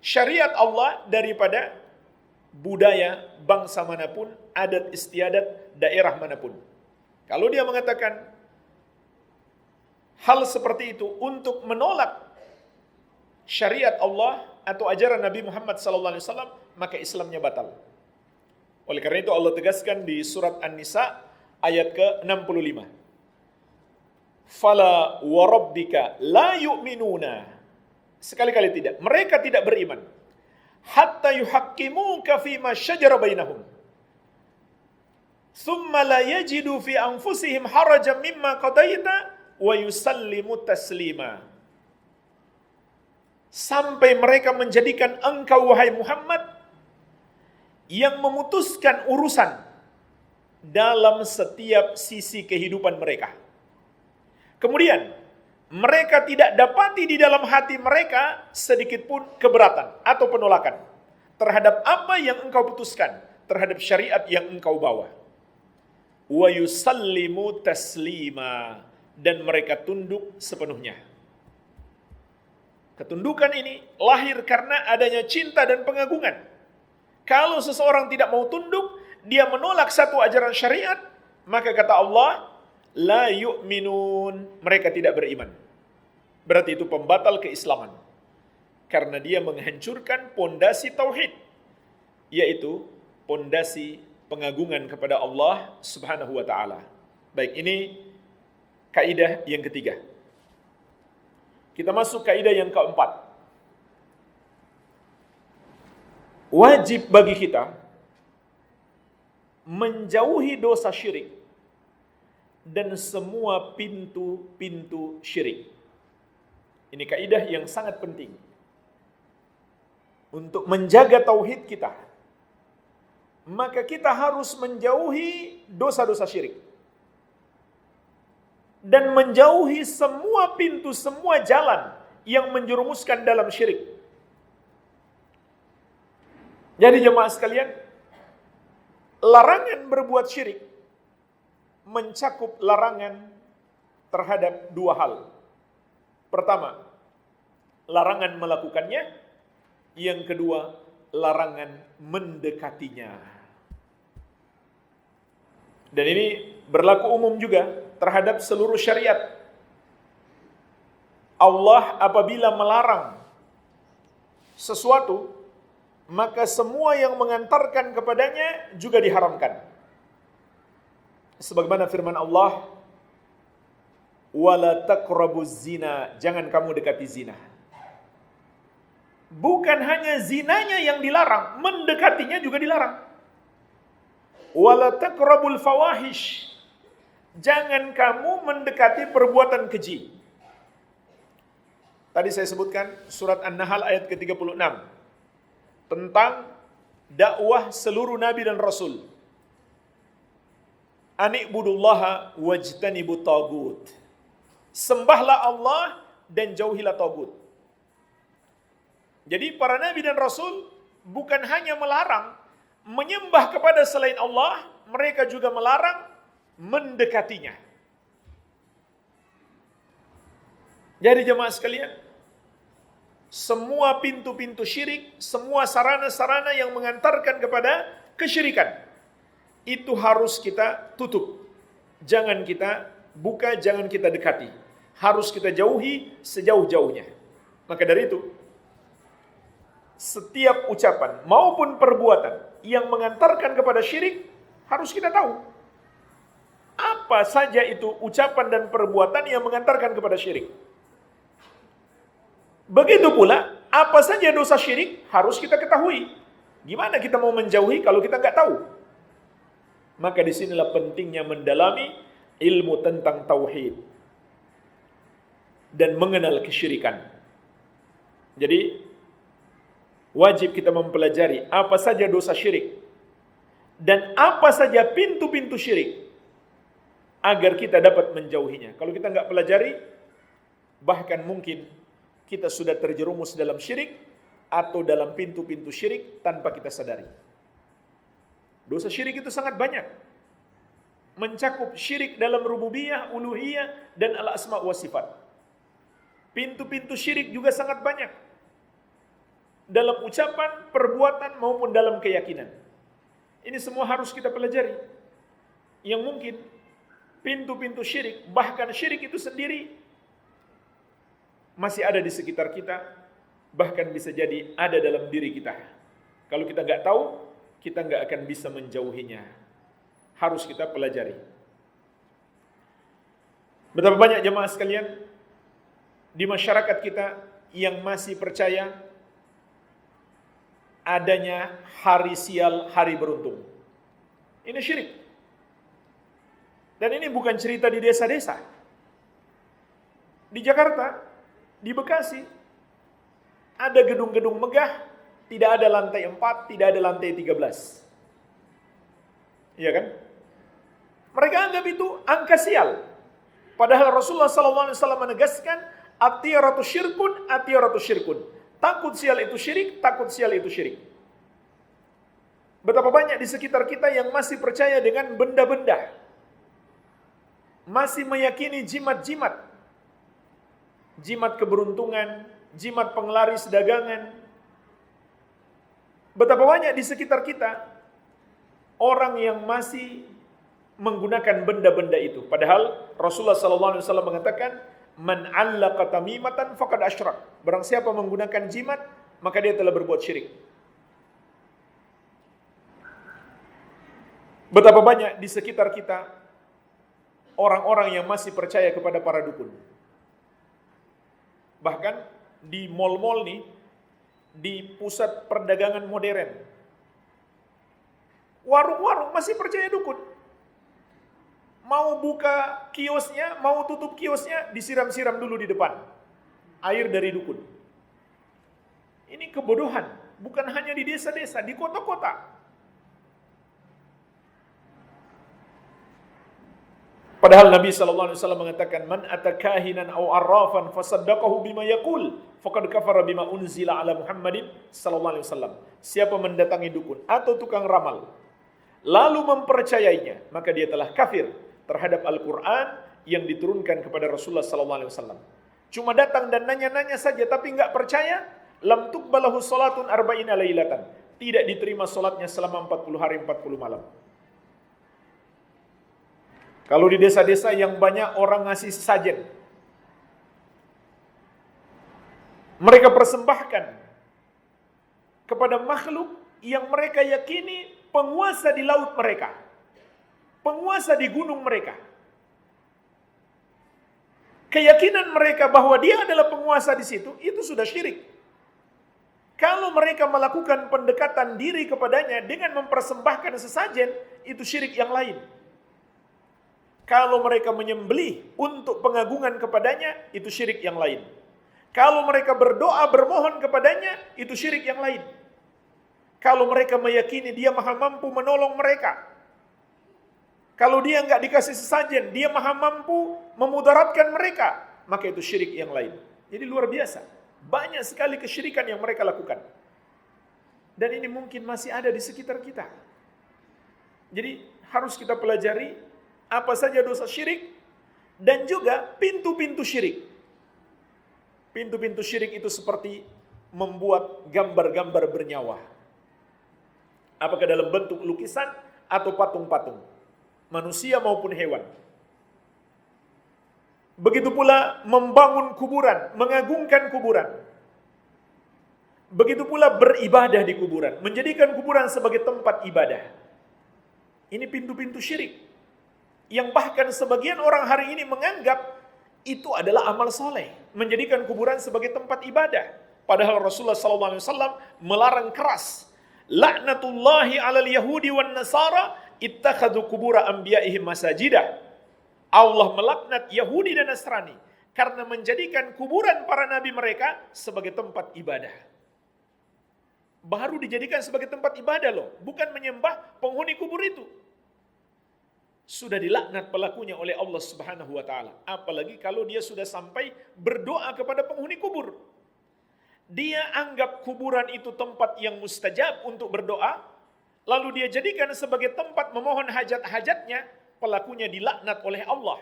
syariat Allah daripada budaya bangsa manapun, adat istiadat daerah manapun. Kalau dia mengatakan hal seperti itu untuk menolak syariat Allah atau ajaran Nabi Muhammad SAW, maka Islamnya batal. Oleh karena itu Allah tegaskan di surat An-Nisa ayat ke-65. Fala warabbika la yu'minuna. Sekali-kali tidak. Mereka tidak beriman. Hatta yuhaqqimuka fima syajara bainahum. Thumma la yajidu fi anfusihim harajan mimma qadaita wa yusallimu taslima. Sampai mereka menjadikan engkau wahai Muhammad yang memutuskan urusan dalam setiap sisi kehidupan mereka. Kemudian mereka tidak dapati di dalam hati mereka sedikit pun keberatan atau penolakan terhadap apa yang engkau putuskan, terhadap syariat yang engkau bawa. Wa yusallimu taslima, dan mereka tunduk sepenuhnya. Ketundukan ini lahir karena adanya cinta dan pengagungan. Kalau seseorang tidak mau tunduk, dia menolak satu ajaran syariat, maka kata Allah, la yu'minun, mereka tidak beriman. Berarti itu pembatal keislaman. Karena dia menghancurkan pondasi tauhid, yaitu pondasi pengagungan kepada Allah Subhanahu wa taala. Baik, ini kaidah yang ketiga. Kita masuk kaidah yang keempat. Wajib bagi kita menjauhi dosa syirik dan semua pintu-pintu syirik. Ini kaidah yang sangat penting untuk menjaga tauhid kita. Maka kita harus menjauhi dosa-dosa syirik dan menjauhi semua pintu, semua jalan yang menjerumuskan dalam syirik. Jadi jemaah sekalian, larangan berbuat syirik mencakup larangan terhadap dua hal. Pertama, larangan melakukannya. Yang kedua, larangan mendekatinya. Dan ini berlaku umum juga terhadap seluruh syariat. Allah apabila melarang sesuatu, maka semua yang mengantarkan kepadanya juga diharamkan. Sebagaimana firman Allah, wala taqrabuz zina, jangan kamu dekati zina. Bukan hanya zinanya yang dilarang, mendekatinya juga dilarang. Wala taqrabul fawahish, jangan kamu mendekati perbuatan keji. Tadi saya sebutkan surat An-Nahl ayat ke-36 tentang dakwah seluruh nabi dan rasul. Ani'budullaha wajtanibut tagut. Sembahlah Allah dan jauhilah tagut. Jadi para nabi dan rasul bukan hanya melarang menyembah kepada selain Allah, mereka juga melarang mendekatinya. Jadi jemaah sekalian, semua pintu-pintu syirik, semua sarana-sarana yang mengantarkan kepada kesyirikan, itu harus kita tutup. Jangan kita buka, jangan kita dekati. Harus kita jauhi sejauh-jauhnya. Maka dari itu, setiap ucapan maupun perbuatan yang mengantarkan kepada syirik, harus kita tahu. Apa saja itu ucapan dan perbuatan yang mengantarkan kepada syirik. Begitu pula, apa saja dosa syirik harus kita ketahui. Gimana kita mau menjauhi kalau kita nggak tahu? Maka disinilah pentingnya mendalami ilmu tentang tauhid dan mengenal kesyirikan. Jadi wajib kita mempelajari apa saja dosa syirik dan apa saja pintu-pintu syirik agar kita dapat menjauhinya. Kalau kita nggak pelajari, bahkan mungkin kita sudah terjerumus dalam syirik atau dalam pintu-pintu syirik tanpa kita sadari. Dosa syirik itu sangat banyak. Mencakup syirik dalam rububiyah, uluhiyah, dan al-asma wa sifat. Pintu-pintu syirik juga sangat banyak. Dalam ucapan, perbuatan, maupun dalam keyakinan. Ini semua harus kita pelajari. Yang mungkin pintu-pintu syirik, bahkan syirik itu sendiri masih ada di sekitar kita, bahkan bisa jadi ada dalam diri kita. Kalau kita nggak tahu, kita nggak akan bisa menjauhinya. Harus kita pelajari. Betapa banyak jemaah sekalian di masyarakat kita yang masih percaya adanya hari sial, hari beruntung. Ini syirik. Dan ini bukan cerita di desa-desa. Di Jakarta, di Bekasi, ada gedung-gedung megah, tidak ada lantai 4, tidak ada lantai 13. Iya kan? Mereka anggap itu angka sial. Padahal Rasulullah SAW menegaskan, atiyaratu syirkun, atiyaratu syirkun. Takut sial itu syirik, takut sial itu syirik. Betapa banyak di sekitar kita yang masih percaya dengan benda-benda. Masih meyakini jimat-jimat. Jimat keberuntungan, jimat penglaris dagangan. Betapa banyak di sekitar kita orang yang masih menggunakan benda-benda itu. Padahal Rasulullah SAW mengatakan, man 'allaqa tamimatan faqad asyrak. Barang siapa menggunakan jimat, maka dia telah berbuat syirik. Betapa banyak di sekitar kita orang-orang yang masih percaya kepada para dukun. Bahkan di mal-mal nih, di pusat perdagangan modern, warung-warung masih percaya dukun. Mau buka kiosnya, mau tutup kiosnya, disiram-siram dulu di depan. Air dari dukun. Ini kebodohan. Bukan hanya di desa-desa, di kota-kota. Padahal Nabi SAW mengatakan, man atakahinan aw arrafan fasaddaqahu bima yaqul faqad kafara bima unzila ala Muhammadin SAW. Siapa mendatangi dukun atau tukang ramal, lalu mempercayainya, maka dia telah kafir terhadap Al-Quran yang diturunkan kepada Rasulullah SAW. Cuma datang dan nanya-nanya saja, tapi nggak percaya, lam tuqbalahu salatun arba'ina lailatan. Tidak diterima salatnya selama 40 hari 40 malam. Kalau di desa-desa yang banyak orang ngasih sesajen, mereka persembahkan kepada makhluk yang mereka yakini penguasa di laut mereka, penguasa di gunung mereka. Keyakinan mereka bahwa dia adalah penguasa di situ, itu sudah syirik. Kalau mereka melakukan pendekatan diri kepadanya dengan mempersembahkan sesajen, itu syirik yang lain. Kalau mereka menyembelih untuk pengagungan kepadanya, itu syirik yang lain. Kalau mereka berdoa bermohon kepadanya, itu syirik yang lain. Kalau mereka meyakini dia maha mampu menolong mereka, kalau dia nggak dikasih sesajen, dia maha mampu memudaratkan mereka, maka itu syirik yang lain. Jadi luar biasa. Banyak sekali kesyirikan yang mereka lakukan. Dan ini mungkin masih ada di sekitar kita. Jadi harus kita pelajari apa saja dosa syirik dan juga pintu-pintu syirik. Pintu-pintu syirik itu seperti membuat gambar-gambar bernyawa. Apakah dalam bentuk lukisan atau patung-patung, manusia maupun hewan. Begitu pula membangun kuburan, mengagungkan kuburan. Begitu pula beribadah di kuburan, menjadikan kuburan sebagai tempat ibadah. Ini pintu-pintu syirik. Yang bahkan sebagian orang hari ini menganggap itu adalah amal soleh, menjadikan kuburan sebagai tempat ibadah. Padahal Rasulullah SAW melarang keras. Laknatullahi alal Yahudi wan Nasara ittakhadhu kubura anbiya'ihim masajidah. Allah melaknat Yahudi dan Nasrani karena menjadikan kuburan para nabi mereka sebagai tempat ibadah. Baru dijadikan sebagai tempat ibadah loh, bukan menyembah penghuni kubur itu. Sudah dilaknat pelakunya oleh Allah Subhanahu wa taala. Apalagi kalau dia sudah sampai berdoa kepada penghuni kubur. Dia anggap kuburan itu tempat yang mustajab untuk berdoa, lalu dia jadikan sebagai tempat memohon hajat-hajatnya, pelakunya dilaknat oleh Allah.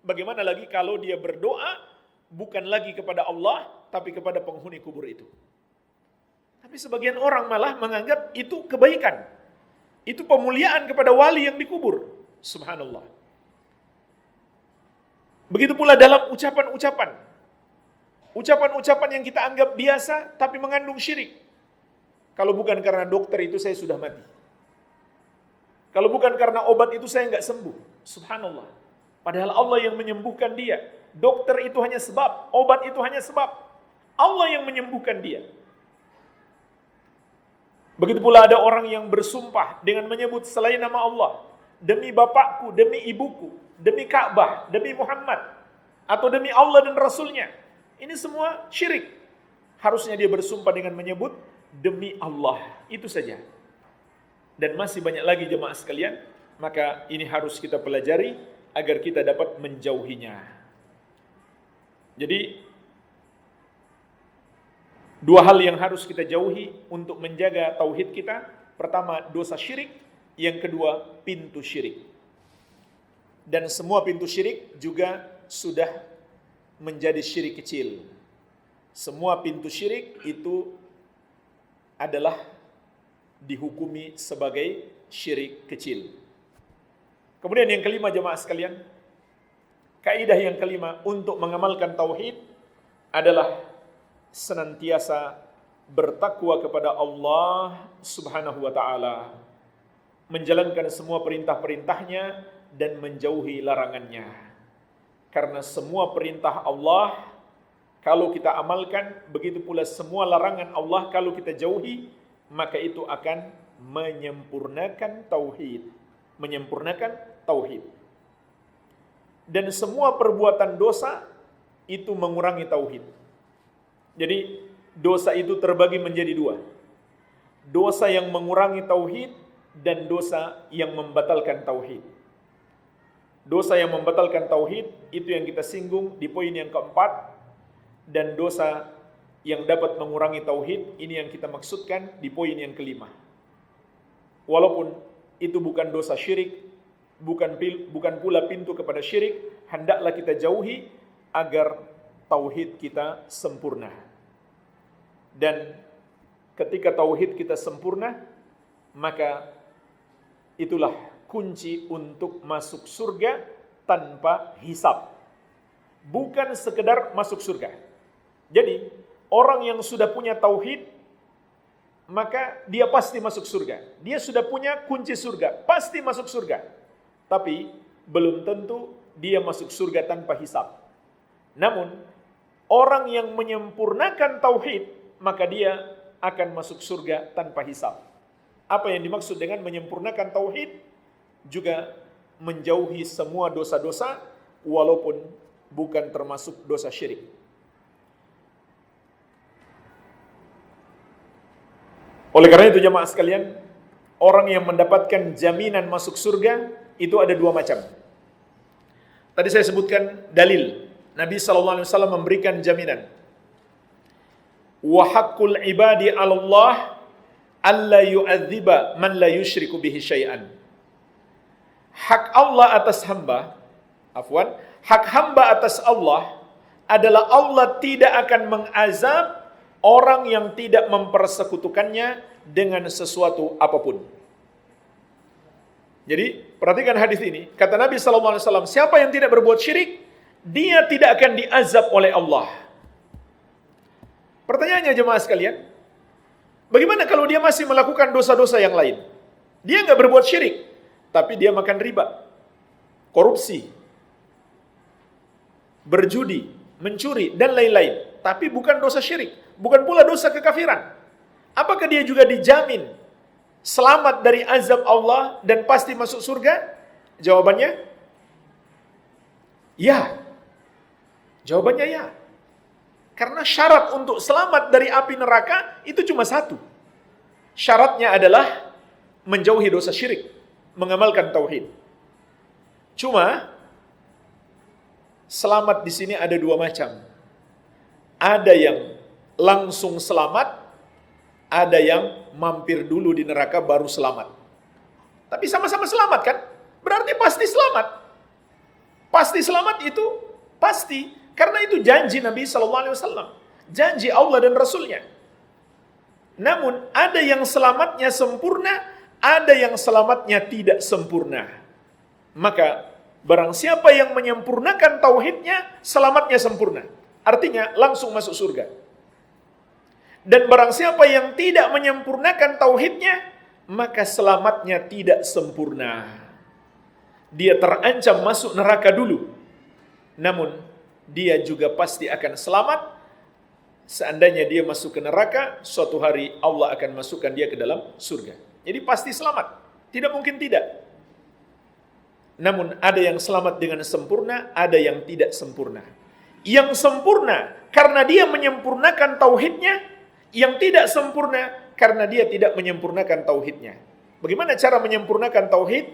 Bagaimana lagi kalau dia berdoa bukan lagi kepada Allah, tapi kepada penghuni kubur itu. Tapi sebagian orang malah menganggap itu kebaikan. Itu pemuliaan kepada wali yang dikubur. Subhanallah. Begitu pula dalam ucapan-ucapan. Ucapan-ucapan yang kita anggap biasa, tapi mengandung syirik. Kalau bukan karena dokter itu saya sudah mati. Kalau bukan karena obat itu saya nggak sembuh. Subhanallah. Padahal Allah yang menyembuhkan dia. Dokter itu hanya sebab, obat itu hanya sebab. Allah yang menyembuhkan dia. Begitu pula ada orang yang bersumpah dengan menyebut selain nama Allah. Demi bapakku, demi ibuku, demi Ka'bah, demi Muhammad. Atau demi Allah dan Rasulnya. Ini semua syirik. Harusnya dia bersumpah dengan menyebut demi Allah. Itu saja. Dan masih banyak lagi jemaah sekalian. Maka ini harus kita pelajari agar kita dapat menjauhinya. Jadi, dua hal yang harus kita jauhi untuk menjaga tauhid kita. Pertama, dosa syirik. Yang kedua, pintu syirik. Dan semua pintu syirik juga sudah menjadi syirik kecil. Semua pintu syirik itu adalah dihukumi sebagai syirik kecil. Kemudian yang kelima jemaah sekalian, kaidah yang kelima untuk mengamalkan tauhid adalah senantiasa bertakwa kepada Allah Subhanahu wa taala, menjalankan semua perintah-perintahnya dan menjauhi larangannya. Karena semua perintah Allah kalau kita amalkan, begitu pula semua larangan Allah kalau kita jauhi, maka itu akan menyempurnakan tauhid. Menyempurnakan tauhid. Dan semua perbuatan dosa itu mengurangi tauhid. Jadi dosa itu terbagi menjadi dua. Dosa yang mengurangi tauhid dan dosa yang membatalkan tauhid. Dosa yang membatalkan tauhid itu yang kita singgung di poin yang keempat, dan dosa yang dapat mengurangi tauhid ini yang kita maksudkan di poin yang kelima. Walaupun itu bukan dosa syirik, bukan pula pintu kepada syirik, hendaklah kita jauhi agar tauhid kita sempurna. Dan ketika tauhid kita sempurna, maka itulah kunci untuk masuk surga tanpa hisab. Bukan sekedar masuk surga. Jadi, orang yang sudah punya tauhid, maka dia pasti masuk surga. Dia sudah punya kunci surga, pasti masuk surga. Tapi belum tentu dia masuk surga tanpa hisab. Namun orang yang menyempurnakan tauhid, maka dia akan masuk surga tanpa hisab. Apa yang dimaksud dengan menyempurnakan tauhid? Juga menjauhi semua dosa-dosa walaupun bukan termasuk dosa syirik. Oleh karena itu jemaah sekalian, orang yang mendapatkan jaminan masuk surga itu ada dua macam. Tadi saya sebutkan dalil. Nabi SAW memberikan jaminan. Wa haqqul ibadi 'ala Allah alla yu'adziba man la yusyriku bihi syai'an. Hak Allah atas hamba, hak hamba atas Allah adalah Allah tidak akan mengazab orang yang tidak mempersekutukannya dengan sesuatu apapun. Jadi, perhatikan hadis ini. Kata Nabi SAW, siapa yang tidak berbuat syirik, dia tidak akan diazab oleh Allah. Pertanyaannya jemaah sekalian, bagaimana kalau dia masih melakukan dosa-dosa yang lain? Dia nggak berbuat syirik, tapi dia makan riba, korupsi, berjudi, mencuri, dan lain-lain. Tapi bukan dosa syirik, bukan pula dosa kekafiran. Apakah dia juga dijamin selamat dari azab Allah dan pasti masuk surga? Jawabannya, ya. Jawabannya ya. Karena syarat untuk selamat dari api neraka itu cuma satu. Syaratnya adalah menjauhi dosa syirik, mengamalkan tauhid. Cuma selamat di sini ada dua macam. Ada yang langsung selamat, ada yang mampir dulu di neraka baru selamat. Tapi sama-sama selamat kan? Berarti pasti selamat. Pasti selamat itu pasti. Karena itu janji Nabi SAW. Janji Allah dan Rasulnya. Namun ada yang selamatnya sempurna, ada yang selamatnya tidak sempurna. Maka barang siapa yang menyempurnakan tauhidnya, selamatnya sempurna. Artinya langsung masuk surga. Dan barang siapa yang tidak menyempurnakan tauhidnya, maka selamatnya tidak sempurna. Dia terancam masuk neraka dulu. Namun dia juga pasti akan selamat. Seandainya dia masuk ke neraka, suatu hari Allah akan masukkan dia ke dalam surga. Jadi pasti selamat. Tidak mungkin tidak. Namun ada yang selamat dengan sempurna, ada yang tidak sempurna. Yang sempurna karena dia menyempurnakan tauhidnya, yang tidak sempurna karena dia tidak menyempurnakan tauhidnya. Bagaimana cara menyempurnakan tauhid?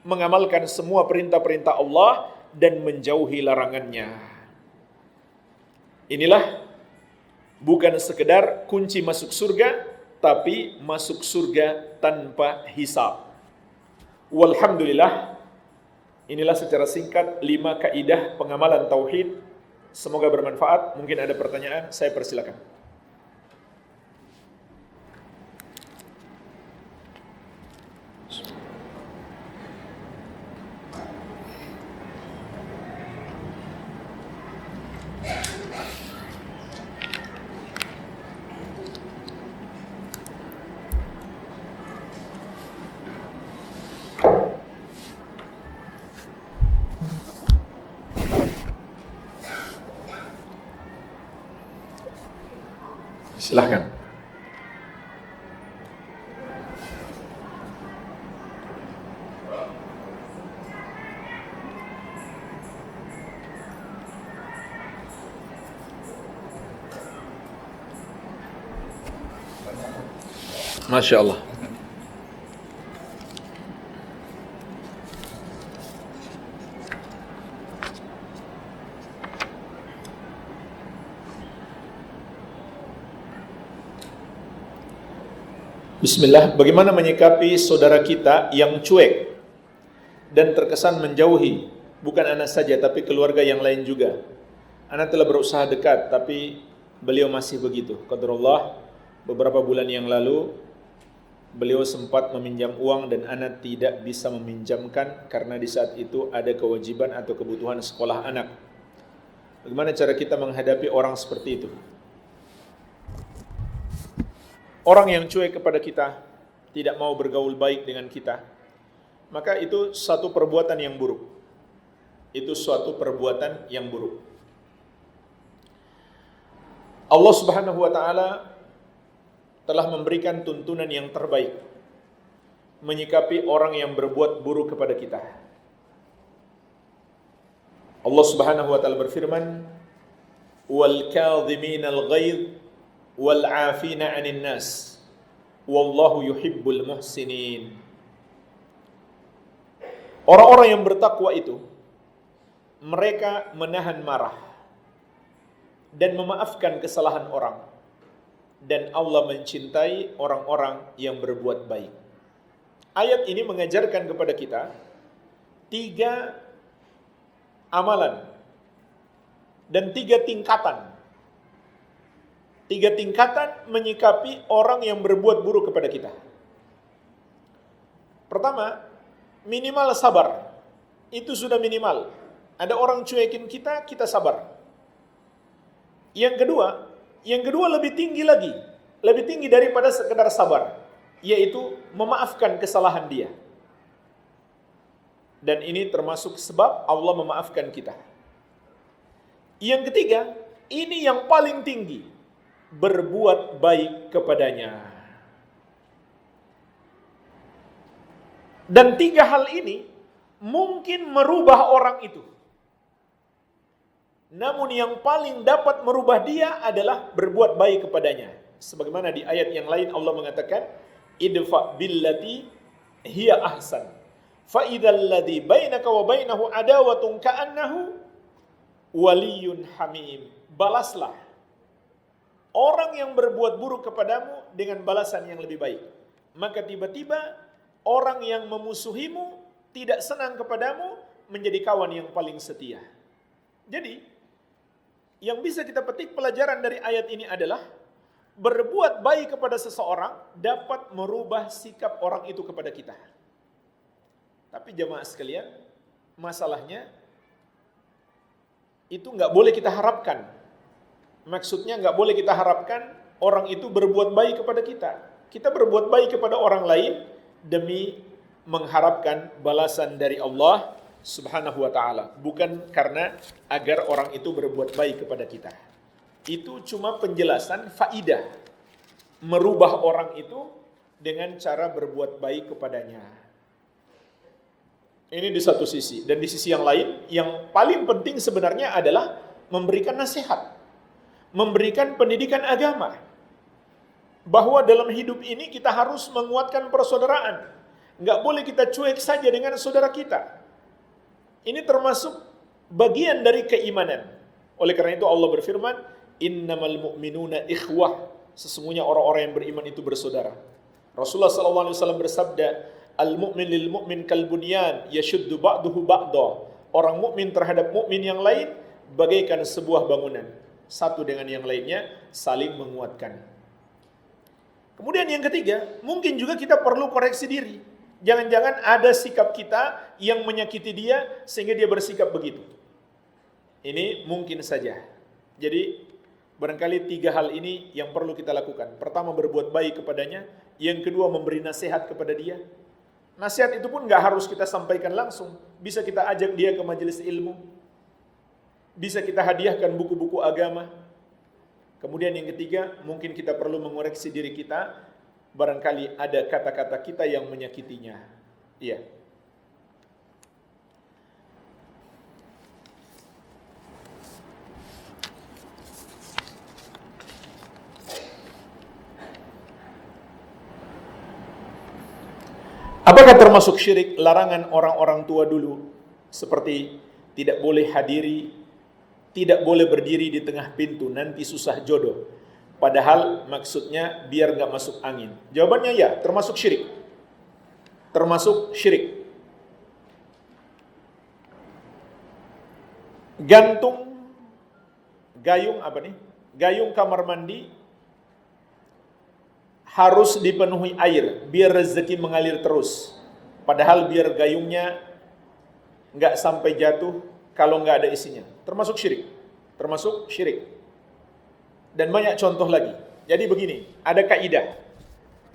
Mengamalkan semua perintah-perintah Allah dan menjauhi larangannya. Inilah bukan sekedar kunci masuk surga, tapi masuk surga tanpa hisab. Walhamdulillah, inilah secara singkat 5 kaidah pengamalan tauhid. Semoga bermanfaat. Mungkin ada pertanyaan, saya persilakan. Silahkan. Masya Allah. Bismillah, bagaimana menyikapi saudara kita yang cuek dan terkesan menjauhi, bukan anak saja tapi keluarga yang lain juga. Anak telah berusaha dekat tapi beliau masih begitu. Qadarullah, beberapa bulan yang lalu beliau sempat meminjam uang dan anak tidak bisa meminjamkan karena di saat itu ada kewajiban atau kebutuhan sekolah anak. Bagaimana cara kita menghadapi orang seperti itu? Orang yang cuek kepada kita, tidak mau bergaul baik dengan kita, maka itu suatu perbuatan yang buruk. Itu suatu perbuatan yang buruk. Allah Subhanahu wa taala telah memberikan tuntunan yang terbaik menyikapi orang yang berbuat buruk kepada kita. Allah Subhanahu wa taala berfirman, "Wal kadhiminal ghaidh wal 'afina 'anil nas wallahu yuhibbul muhsinin." Orang-orang yang bertakwa itu mereka menahan marah dan memaafkan kesalahan orang, dan Allah mencintai orang-orang yang berbuat baik. Ayat ini mengajarkan kepada kita 3 amalan dan 3 tingkatan. 3 tingkatan menyikapi orang yang berbuat buruk kepada kita. Pertama, minimal sabar. Itu sudah minimal. Ada orang cuekin kita, kita sabar. Yang kedua lebih tinggi lagi. Lebih tinggi daripada sekedar sabar, yaitu memaafkan kesalahan dia. Dan ini termasuk sebab Allah memaafkan kita. Yang ketiga, ini yang paling tinggi, berbuat baik kepadanya. Dan 3 hal ini mungkin merubah orang itu. Namun yang paling dapat merubah dia adalah berbuat baik kepadanya. Sebagaimana di ayat yang lain Allah mengatakan, idfa billati hiya ahsan. Fa idzal ladzi bainaka wa bainahu adawatun ka'annahu waliyyun hamim. Balaslah orang yang berbuat buruk kepadamu dengan balasan yang lebih baik. Maka tiba-tiba orang yang memusuhimu, tidak senang kepadamu, menjadi kawan yang paling setia. Jadi yang bisa kita petik pelajaran dari ayat ini adalah berbuat baik kepada seseorang dapat merubah sikap orang itu kepada kita. Tapi jemaah sekalian, masalahnya itu nggak boleh kita harapkan. Maksudnya nggak boleh kita harapkan orang itu berbuat baik kepada kita. Kita berbuat baik kepada orang lain demi mengharapkan balasan dari Allah Subhanahu wa ta'ala, bukan karena agar orang itu berbuat baik kepada kita. Itu cuma penjelasan faidah merubah orang itu dengan cara berbuat baik kepadanya. Ini di satu sisi. Dan di sisi yang lain, yang paling penting sebenarnya adalah memberikan nasihat, memberikan pendidikan agama, bahwa dalam hidup ini kita harus menguatkan persaudaraan. Nggak boleh kita cuek saja dengan saudara kita. Ini termasuk bagian dari keimanan. Oleh karena itu Allah berfirman, innamal mu'minuna ikhwah. Sesungguhnya orang-orang yang beriman itu bersaudara. Rasulullah SAW bersabda, al-mu'min lil mu'min kal bunyan yashuddu ba'duhu ba'da. Orang mukmin terhadap mukmin yang lain bagaikan sebuah bangunan. Satu dengan yang lainnya saling menguatkan. Kemudian yang ketiga, mungkin juga kita perlu koreksi diri. Jangan-jangan ada sikap kita yang menyakiti dia sehingga dia bersikap begitu. Ini mungkin saja. Jadi barangkali 3 hal ini yang perlu kita lakukan. Pertama, berbuat baik kepadanya. Yang kedua, memberi nasihat kepada dia. Nasihat itu pun gak harus kita sampaikan langsung. Bisa kita ajak dia ke majelis ilmu. Bisa kita hadiahkan buku-buku agama. Kemudian yang ketiga, mungkin kita perlu mengoreksi diri kita. Barangkali ada kata-kata kita yang menyakitinya. Iya. Apakah termasuk syirik larangan orang-orang tua dulu? Seperti tidak boleh hadiri, tidak boleh berdiri di tengah pintu, nanti susah jodoh. Padahal maksudnya biar gak masuk angin. Jawabannya ya, termasuk syirik. Termasuk syirik. Gantung gayung apa nih? Gayung kamar mandi harus dipenuhi air biar rezeki mengalir terus. Padahal biar gayungnya gak sampai jatuh kalau gak ada isinya. Termasuk syirik. Termasuk syirik. Dan banyak contoh lagi. Jadi begini, ada kaidah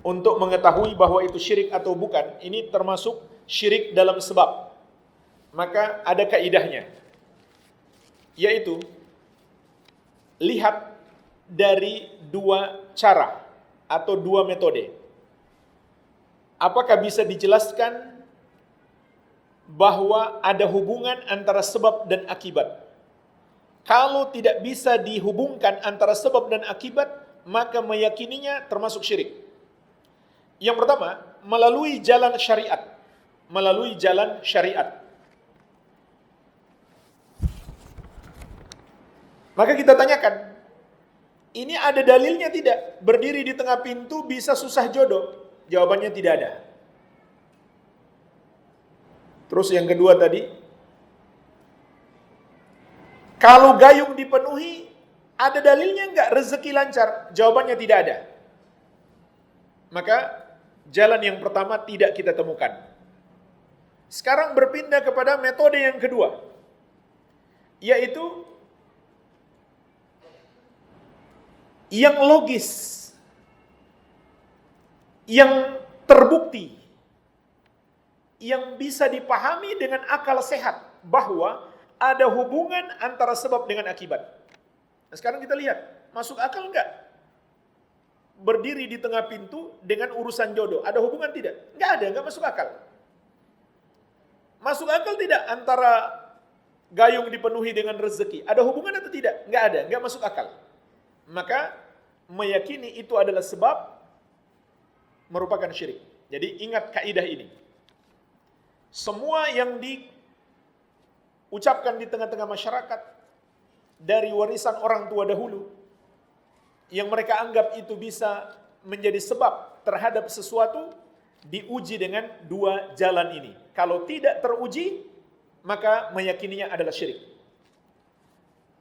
untuk mengetahui bahwa itu syirik atau bukan. Ini termasuk syirik dalam sebab. Maka ada kaidahnya, yaitu lihat dari 2 cara atau 2 metode. Apakah bisa dijelaskan bahwa ada hubungan antara sebab dan akibat? Kalau tidak bisa dihubungkan antara sebab dan akibat, maka meyakininya termasuk syirik. Yang pertama, melalui jalan syariat. Melalui jalan syariat. Maka kita tanyakan, ini ada dalilnya tidak? Berdiri di tengah pintu bisa susah jodoh? Jawabannya tidak ada. Terus yang kedua tadi, kalau gayung dipenuhi, ada dalilnya enggak rezeki lancar? Jawabannya tidak ada. Maka jalan yang pertama tidak kita temukan. Sekarang berpindah kepada metode yang kedua, yaitu yang logis, yang terbukti, yang bisa dipahami dengan akal sehat, bahwa ada hubungan antara sebab dengan akibat. Nah, sekarang kita lihat, masuk akal enggak? Berdiri di tengah pintu dengan urusan jodoh, ada hubungan tidak? Enggak ada, enggak masuk akal. Masuk akal tidak antara gayung dipenuhi dengan rezeki. Ada hubungan atau tidak? Nggak ada, nggak masuk akal. Maka meyakini itu adalah sebab merupakan syirik. Jadi ingat kaidah ini. Semua yang diucapkan di tengah-tengah masyarakat dari warisan orang tua dahulu yang mereka anggap itu bisa menjadi sebab terhadap sesuatu, diuji dengan dua jalan ini. Kalau tidak teruji, maka meyakininya adalah syirik.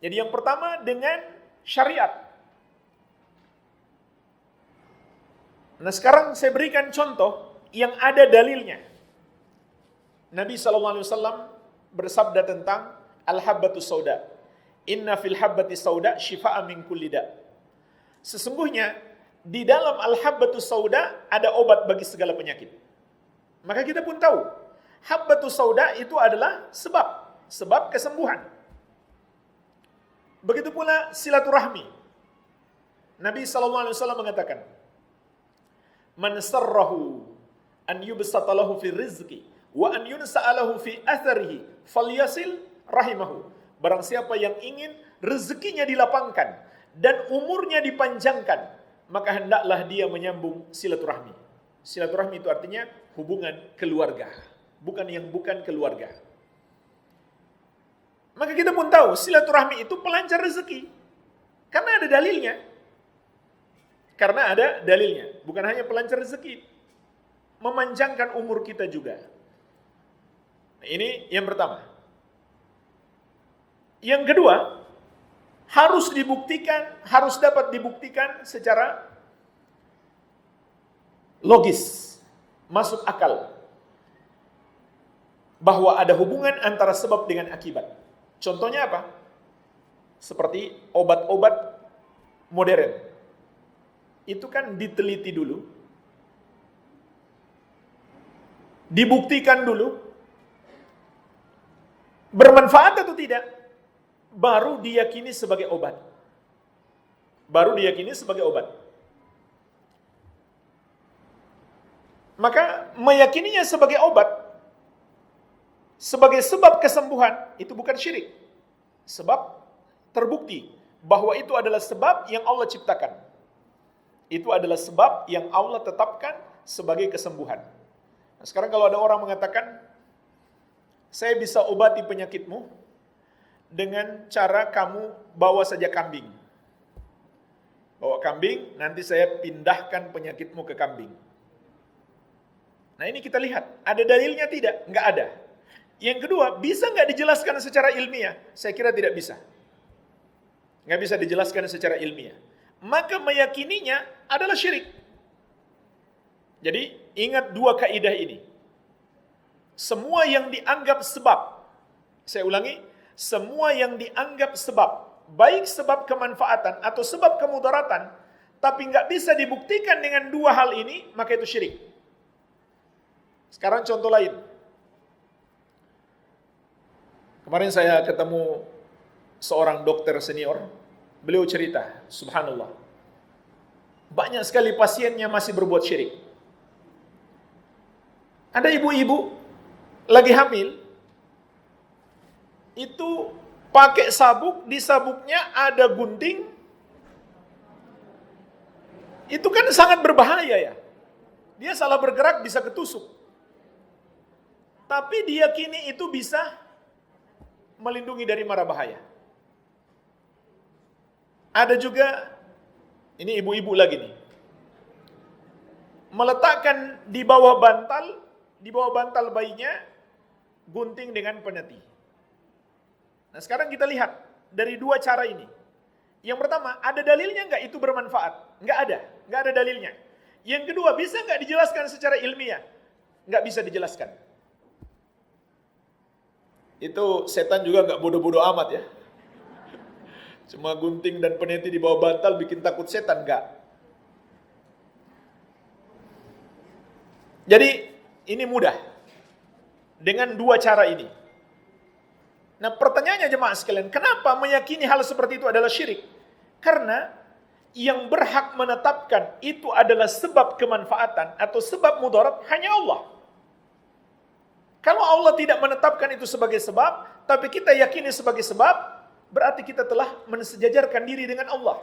Jadi yang pertama dengan syariat. Nah sekarang saya berikan contoh yang ada dalilnya. Nabi SAW bersabda tentang al-habbatus sauda. Inna fil habbati sauda shifa'an min kulli da. Sesungguhnya di dalam al-habbatus sauda ada obat bagi segala penyakit. Maka kita pun tahu, habbatus sauda itu adalah sebab kesembuhan. Begitu pula silaturahmi. Nabi SAW mengatakan, man sarrahu an yubsata lahu fi rizqi wa an yunsa'a lahu fi atharihi falyasil rahimahu. Barang siapa yang ingin rezekinya dilapangkan dan umurnya dipanjangkan, maka hendaklah dia menyambung silaturahmi. Silaturahmi itu artinya hubungan keluarga, bukan yang bukan keluarga. Maka kita pun tahu silaturahmi itu pelancar rezeki. Karena ada dalilnya. Karena ada dalilnya. Bukan hanya pelancar rezeki, memanjangkan umur kita juga. Nah, ini yang pertama. Yang kedua, harus dapat dibuktikan secara logis, masuk akal, bahwa ada hubungan antara sebab dengan akibat. Contohnya apa? Seperti obat-obat modern. Itu kan diteliti dulu, dibuktikan dulu, bermanfaat atau tidak, baru diyakini sebagai obat. Maka meyakininya sebagai obat, sebagai sebab kesembuhan, itu bukan syirik. Sebab terbukti bahwa itu adalah sebab yang Allah ciptakan. Itu adalah sebab yang Allah tetapkan sebagai kesembuhan. Nah, sekarang kalau ada orang mengatakan, saya bisa obati penyakitmu dengan cara kamu bawa saja kambing. Bawa kambing, nanti saya pindahkan penyakitmu ke kambing. Nah ini kita lihat, ada dalilnya tidak? Nggak ada. Yang kedua, bisa nggak dijelaskan secara ilmiah? Saya kira tidak bisa. Nggak bisa dijelaskan secara ilmiah. Maka meyakininya adalah syirik. Jadi ingat dua kaidah ini. Semua yang dianggap sebab, saya ulangi, semua yang dianggap sebab, baik sebab kemanfaatan atau sebab kemudaratan, tapi nggak bisa dibuktikan dengan dua hal ini, maka itu syirik. Sekarang contoh lain. Kemarin saya ketemu seorang dokter senior, beliau cerita, subhanallah, banyak sekali pasiennya masih berbuat syirik. Ada ibu-ibu lagi hamil, itu pakai sabuk, di sabuknya ada gunting. Itu kan sangat berbahaya ya. Dia salah bergerak bisa ketusuk. Tapi diyakini itu bisa melindungi dari mara bahaya. Ada juga, ini ibu-ibu lagi nih, meletakkan di bawah bantal bayinya, gunting dengan peneti. Nah sekarang kita lihat, dari dua cara ini. Yang pertama, ada dalilnya nggak itu bermanfaat? Nggak ada dalilnya. Yang kedua, bisa nggak dijelaskan secara ilmiah? Nggak bisa dijelaskan. Itu setan juga nggak bodoh-bodoh amat ya. Cuma gunting dan peneti di bawah bantal bikin takut setan, enggak. Jadi ini mudah. Dengan dua cara ini. Nah pertanyaannya jemaah sekalian, kenapa meyakini hal seperti itu adalah syirik? Karena yang berhak menetapkan itu adalah sebab kemanfaatan atau sebab mudarat hanya Allah. Kalau Allah tidak menetapkan itu sebagai sebab, tapi kita yakini sebagai sebab, berarti kita telah mensejajarkan diri dengan Allah.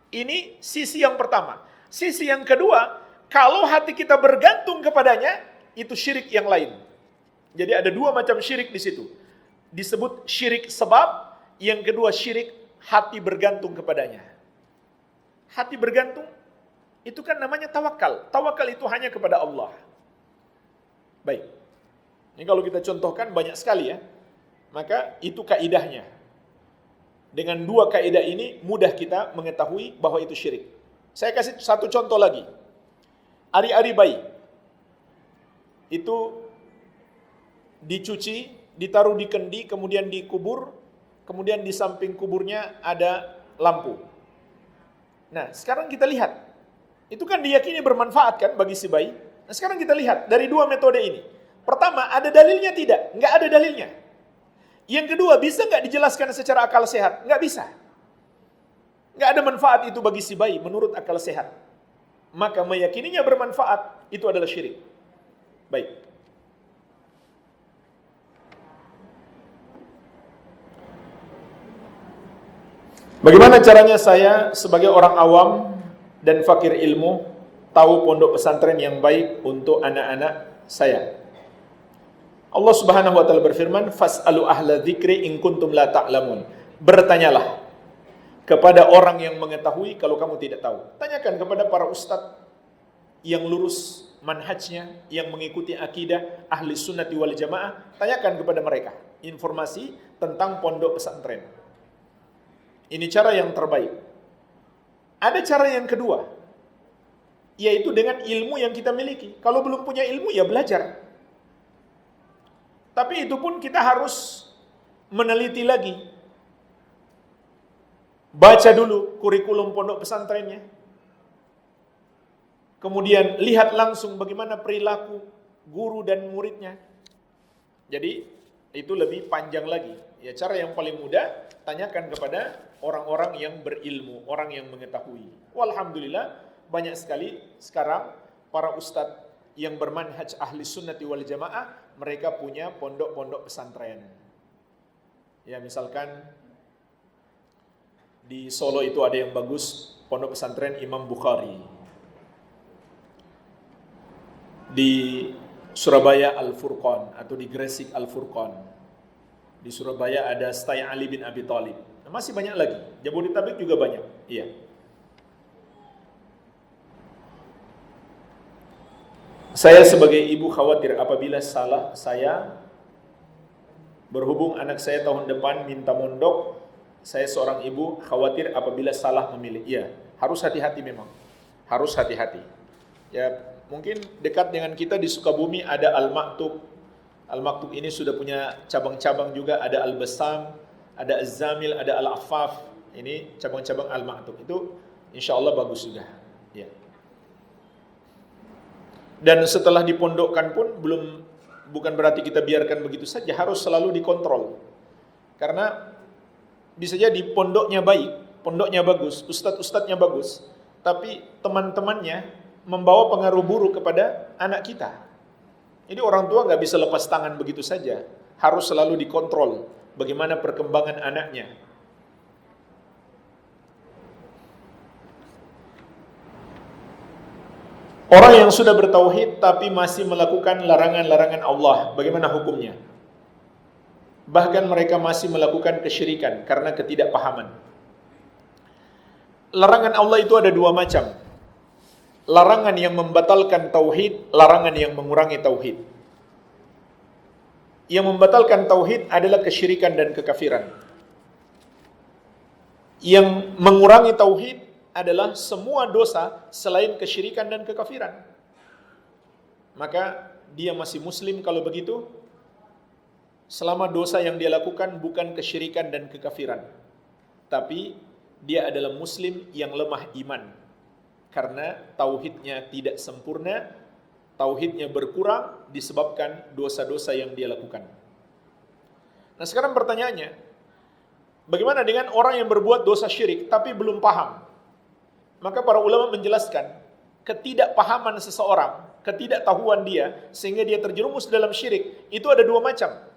Ini sisi yang pertama. Sisi yang kedua, kalau hati kita bergantung kepadanya, itu syirik yang lain. Jadi ada dua macam syirik di situ. Disebut syirik sebab, yang kedua syirik hati bergantung kepadanya. Hati bergantung, itu kan namanya tawakal. Tawakal itu hanya kepada Allah. Baik. Ini kalau kita contohkan banyak sekali ya. Maka itu kaidahnya. Dengan dua kaidah ini mudah kita mengetahui bahwa itu syirik. Saya kasih satu contoh lagi. Ari-ari bayi. Itu dicuci, ditaruh di kendi, kemudian dikubur, kemudian di samping kuburnya ada lampu. Nah, sekarang kita lihat. Itu kan diyakini bermanfaat kan bagi si bayi. Nah, sekarang kita lihat dari dua metode ini. Pertama, ada dalilnya tidak? Enggak ada dalilnya. Yang kedua, bisa enggak dijelaskan secara akal sehat? Enggak bisa. Enggak ada manfaat itu bagi si bayi menurut akal sehat. Maka meyakininya bermanfaat, itu adalah syirik. Baik. Bagaimana caranya saya sebagai orang awam dan fakir ilmu tahu pondok pesantren yang baik untuk anak-anak saya? Allah Subhanahu wa taala berfirman, "Fas'alu ahla dzikri in kuntum la ta'lamun." Bertanyalah kepada orang yang mengetahui kalau kamu tidak tahu. Tanyakan kepada para ustadz yang lurus manhajnya, yang mengikuti akidah ahli sunnati wal jamaah. Tanyakan kepada mereka informasi tentang pondok pesantren. Ini cara yang terbaik. Ada cara yang kedua, yaitu dengan ilmu yang kita miliki. Kalau belum punya ilmu, ya belajar. Tapi itu pun kita harus meneliti lagi. Baca dulu kurikulum pondok pesantrennya. Kemudian lihat langsung bagaimana perilaku guru dan muridnya. Jadi itu lebih panjang lagi. Ya, cara yang paling mudah, tanyakan kepada orang-orang yang berilmu, orang yang mengetahui. Walhamdulillah, banyak sekali sekarang para ustadz yang bermanhaj ahli sunnati wal jamaah, mereka punya pondok-pondok pesantren. Ya, misalkan di Solo itu ada yang bagus, pondok pesantren Imam Bukhari. Di Surabaya Al-Furqan atau di Gresik Al-Furqan. Di Surabaya ada Stai Ali bin Abi Thalib. Nah, masih banyak lagi. Jabodetabek juga banyak. Iya. Saya sebagai ibu khawatir apabila salah saya berhubung anak saya tahun depan minta mondok. Saya seorang ibu khawatir apabila salah memilih. Iya, harus hati-hati memang. Harus hati-hati. Ya, mungkin dekat dengan kita di Sukabumi ada Al-Maktub. Al-Maktub ini sudah punya cabang-cabang juga, ada Al-Bassam, ada Az-Zamil, ada Al-Affaf. Ini cabang-cabang Al-Maktub. Itu insya Allah bagus juga. Ya. Dan setelah dipondokkan pun bukan berarti kita biarkan begitu saja, harus selalu dikontrol. Karena bisa jadi pondoknya baik, pondoknya bagus, ustadz-ustadznya bagus, tapi teman-temannya membawa pengaruh buruk kepada anak kita. Jadi orang tua nggak bisa lepas tangan begitu saja, harus selalu dikontrol bagaimana perkembangan anaknya. Orang yang sudah bertauhid tapi masih melakukan larangan-larangan Allah, bagaimana hukumnya? Bahkan mereka masih melakukan kesyirikan karena ketidakpahaman. Larangan Allah itu ada dua macam. Larangan yang membatalkan tauhid, larangan yang mengurangi tauhid. Yang membatalkan tauhid adalah kesyirikan dan kekafiran. Yang mengurangi tauhid adalah semua dosa selain kesyirikan dan kekafiran. Maka dia masih muslim kalau begitu, selama dosa yang dia lakukan bukan kesyirikan dan kekafiran, tapi dia adalah muslim yang lemah iman, karena tauhidnya tidak sempurna, tauhidnya berkurang disebabkan dosa-dosa yang dia lakukan. Nah sekarang pertanyaannya, bagaimana dengan orang yang berbuat dosa syirik tapi belum paham? Maka para ulama menjelaskan, ketidakpahaman seseorang, ketidaktahuan dia, sehingga dia terjerumus dalam syirik, itu ada dua macam.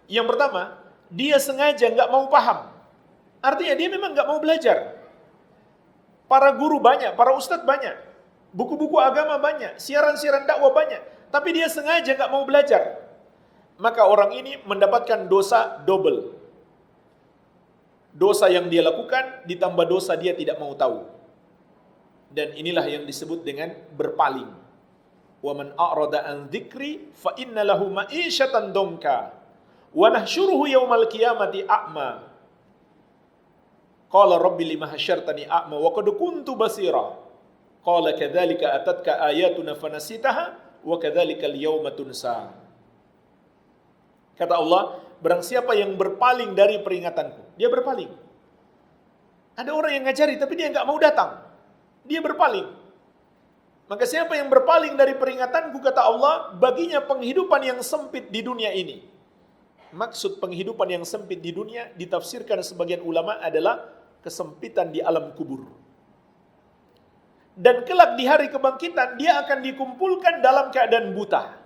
Yang pertama, dia sengaja nggak mau paham. Artinya dia memang nggak mau belajar. Para guru banyak, para ustadz banyak, buku-buku agama banyak, siaran-siaran dakwah banyak, tapi dia sengaja nggak mau belajar. Maka orang ini mendapatkan dosa double. Dosa yang dia lakukan ditambah dosa dia tidak mau tahu. Dan inilah yang disebut dengan berpaling. Wa man a'rada an dzikri fa inna lahu ma'isyatan donka wa nahsyuruhu yaumal qiyamati a'ma. Qala rabbi lima hasyartani a'ma wa qad kuntu basira. Qala kadzalika atatka ayatuna fanasitaha wa kadzalikal yauma tunsa. Kata Allah, barang siapa yang berpaling dari peringatanku, dia berpaling. Ada orang yang ngajari tapi dia enggak mau datang. Dia berpaling. Maka siapa yang berpaling dari peringatanku, kata Allah, baginya penghidupan yang sempit di dunia ini. Maksud penghidupan yang sempit di dunia ditafsirkan sebagian ulama adalah kesempitan di alam kubur. Dan kelak di hari kebangkitan dia akan dikumpulkan dalam keadaan buta.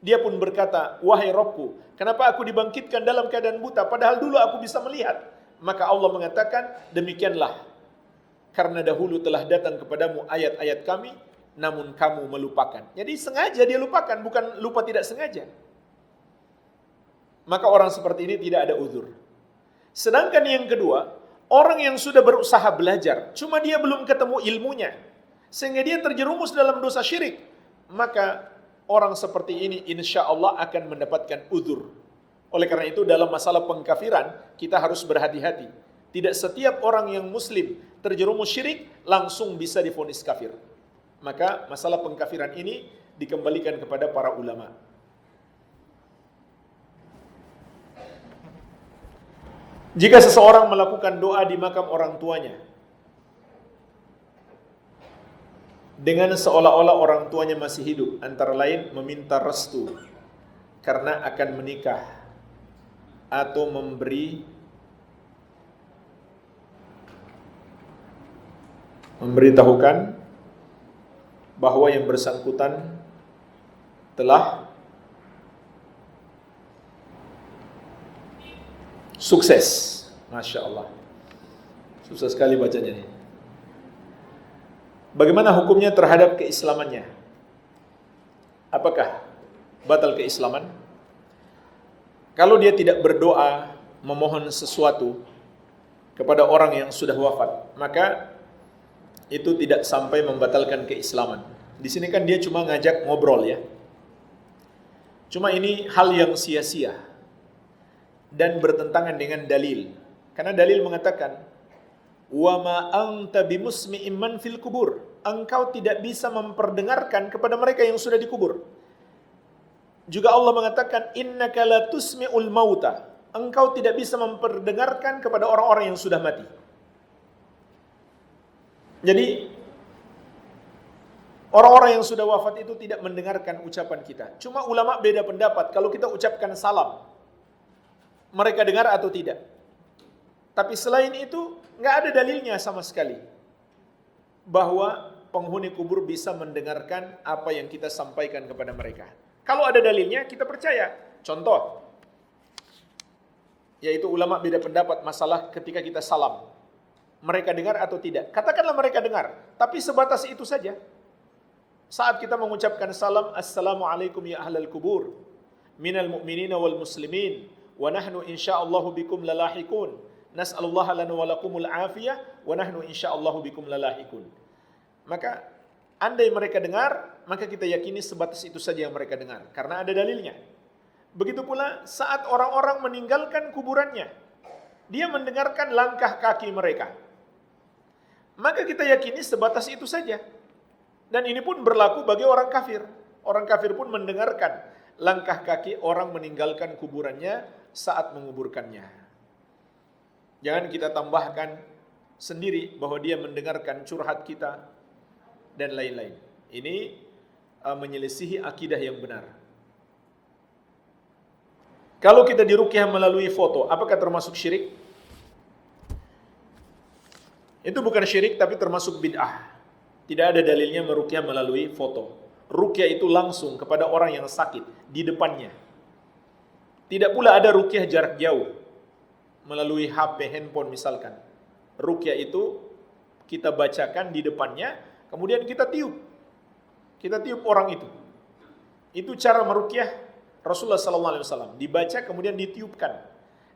Dia pun berkata, wahai Rabbku, kenapa aku dibangkitkan dalam keadaan buta padahal dulu aku bisa melihat? Maka Allah mengatakan, demikianlah, karena dahulu telah datang kepadamu ayat-ayat kami, namun kamu melupakan. Jadi sengaja dia lupakan, bukan lupa tidak sengaja. Maka orang seperti ini tidak ada uzur. Sedangkan yang kedua, orang yang sudah berusaha belajar, cuma dia belum ketemu ilmunya, sehingga dia terjerumus dalam dosa syirik, maka orang seperti ini insya Allah akan mendapatkan uzur. Oleh karena itu dalam masalah pengkafiran, kita harus berhati-hati. Tidak setiap orang yang muslim terjerumus syirik langsung bisa divonis kafir. Maka masalah pengkafiran ini dikembalikan kepada para ulama. Jika seseorang melakukan doa di makam orang tuanya dengan seolah-olah orang tuanya masih hidup, antara lain meminta restu karena akan menikah atau memberitahukan bahwa yang bersangkutan telah sukses. Masya Allah, susah sekali bacanya ini. Bagaimana hukumnya terhadap keislamannya? Apakah batal keislaman? Kalau dia tidak berdoa memohon sesuatu kepada orang yang sudah wafat, maka itu tidak sampai membatalkan keislaman. Di sini kan dia cuma ngajak ngobrol ya. Cuma ini hal yang sia-sia dan bertentangan dengan dalil. Karena dalil mengatakan, wa ma anta bimusmi'in man fil kubur. Engkau tidak bisa memperdengarkan kepada mereka yang sudah dikubur. Juga Allah mengatakan, innaka la tusmi'ul mauta. Engkau tidak bisa memperdengarkan kepada orang-orang yang sudah mati. Jadi orang-orang yang sudah wafat itu tidak mendengarkan ucapan kita. Cuma ulama beda pendapat kalau kita ucapkan salam, mereka dengar atau tidak. Tapi selain itu nggak ada dalilnya sama sekali bahwa penghuni kubur bisa mendengarkan apa yang kita sampaikan kepada mereka. Kalau ada dalilnya kita percaya. Contoh, yaitu ulama beda pendapat masalah ketika kita salam, mereka dengar atau tidak. Katakanlah mereka dengar, tapi sebatas itu saja. Saat kita mengucapkan salam, assalamualaikum ya ahlal kubur, minal mu'minina wal muslimin, wa nahnu insyaallahu bikum lalahikun, nas'alullaha lana wa lakumul afiyah, wa nahnu insyaallahu bikum lalahikun. Maka andai mereka dengar, maka kita yakini sebatas itu saja yang mereka dengar, karena ada dalilnya. Begitu pula saat orang-orang meninggalkan kuburannya, dia mendengarkan langkah kaki mereka, maka kita yakini sebatas itu saja. Dan ini pun berlaku bagi orang kafir. Orang kafir pun mendengarkan langkah kaki orang meninggalkan kuburannya saat menguburkannya. Jangan kita tambahkan sendiri bahwa dia mendengarkan curhat kita dan lain-lain. Ini menyelisihi akidah yang benar. Kalau kita diruqyah melalui foto, apakah termasuk syirik? Itu bukan syirik tapi termasuk bid'ah. Tidak ada dalilnya meruqyah melalui foto. Ruqyah itu langsung kepada orang yang sakit di depannya. Tidak pula ada ruqyah jarak jauh melalui HP, handphone misalkan. Ruqyah itu kita bacakan di depannya, kemudian kita tiup. Kita tiup orang itu. Itu cara meruqyah Rasulullah SAW. Dibaca kemudian ditiupkan.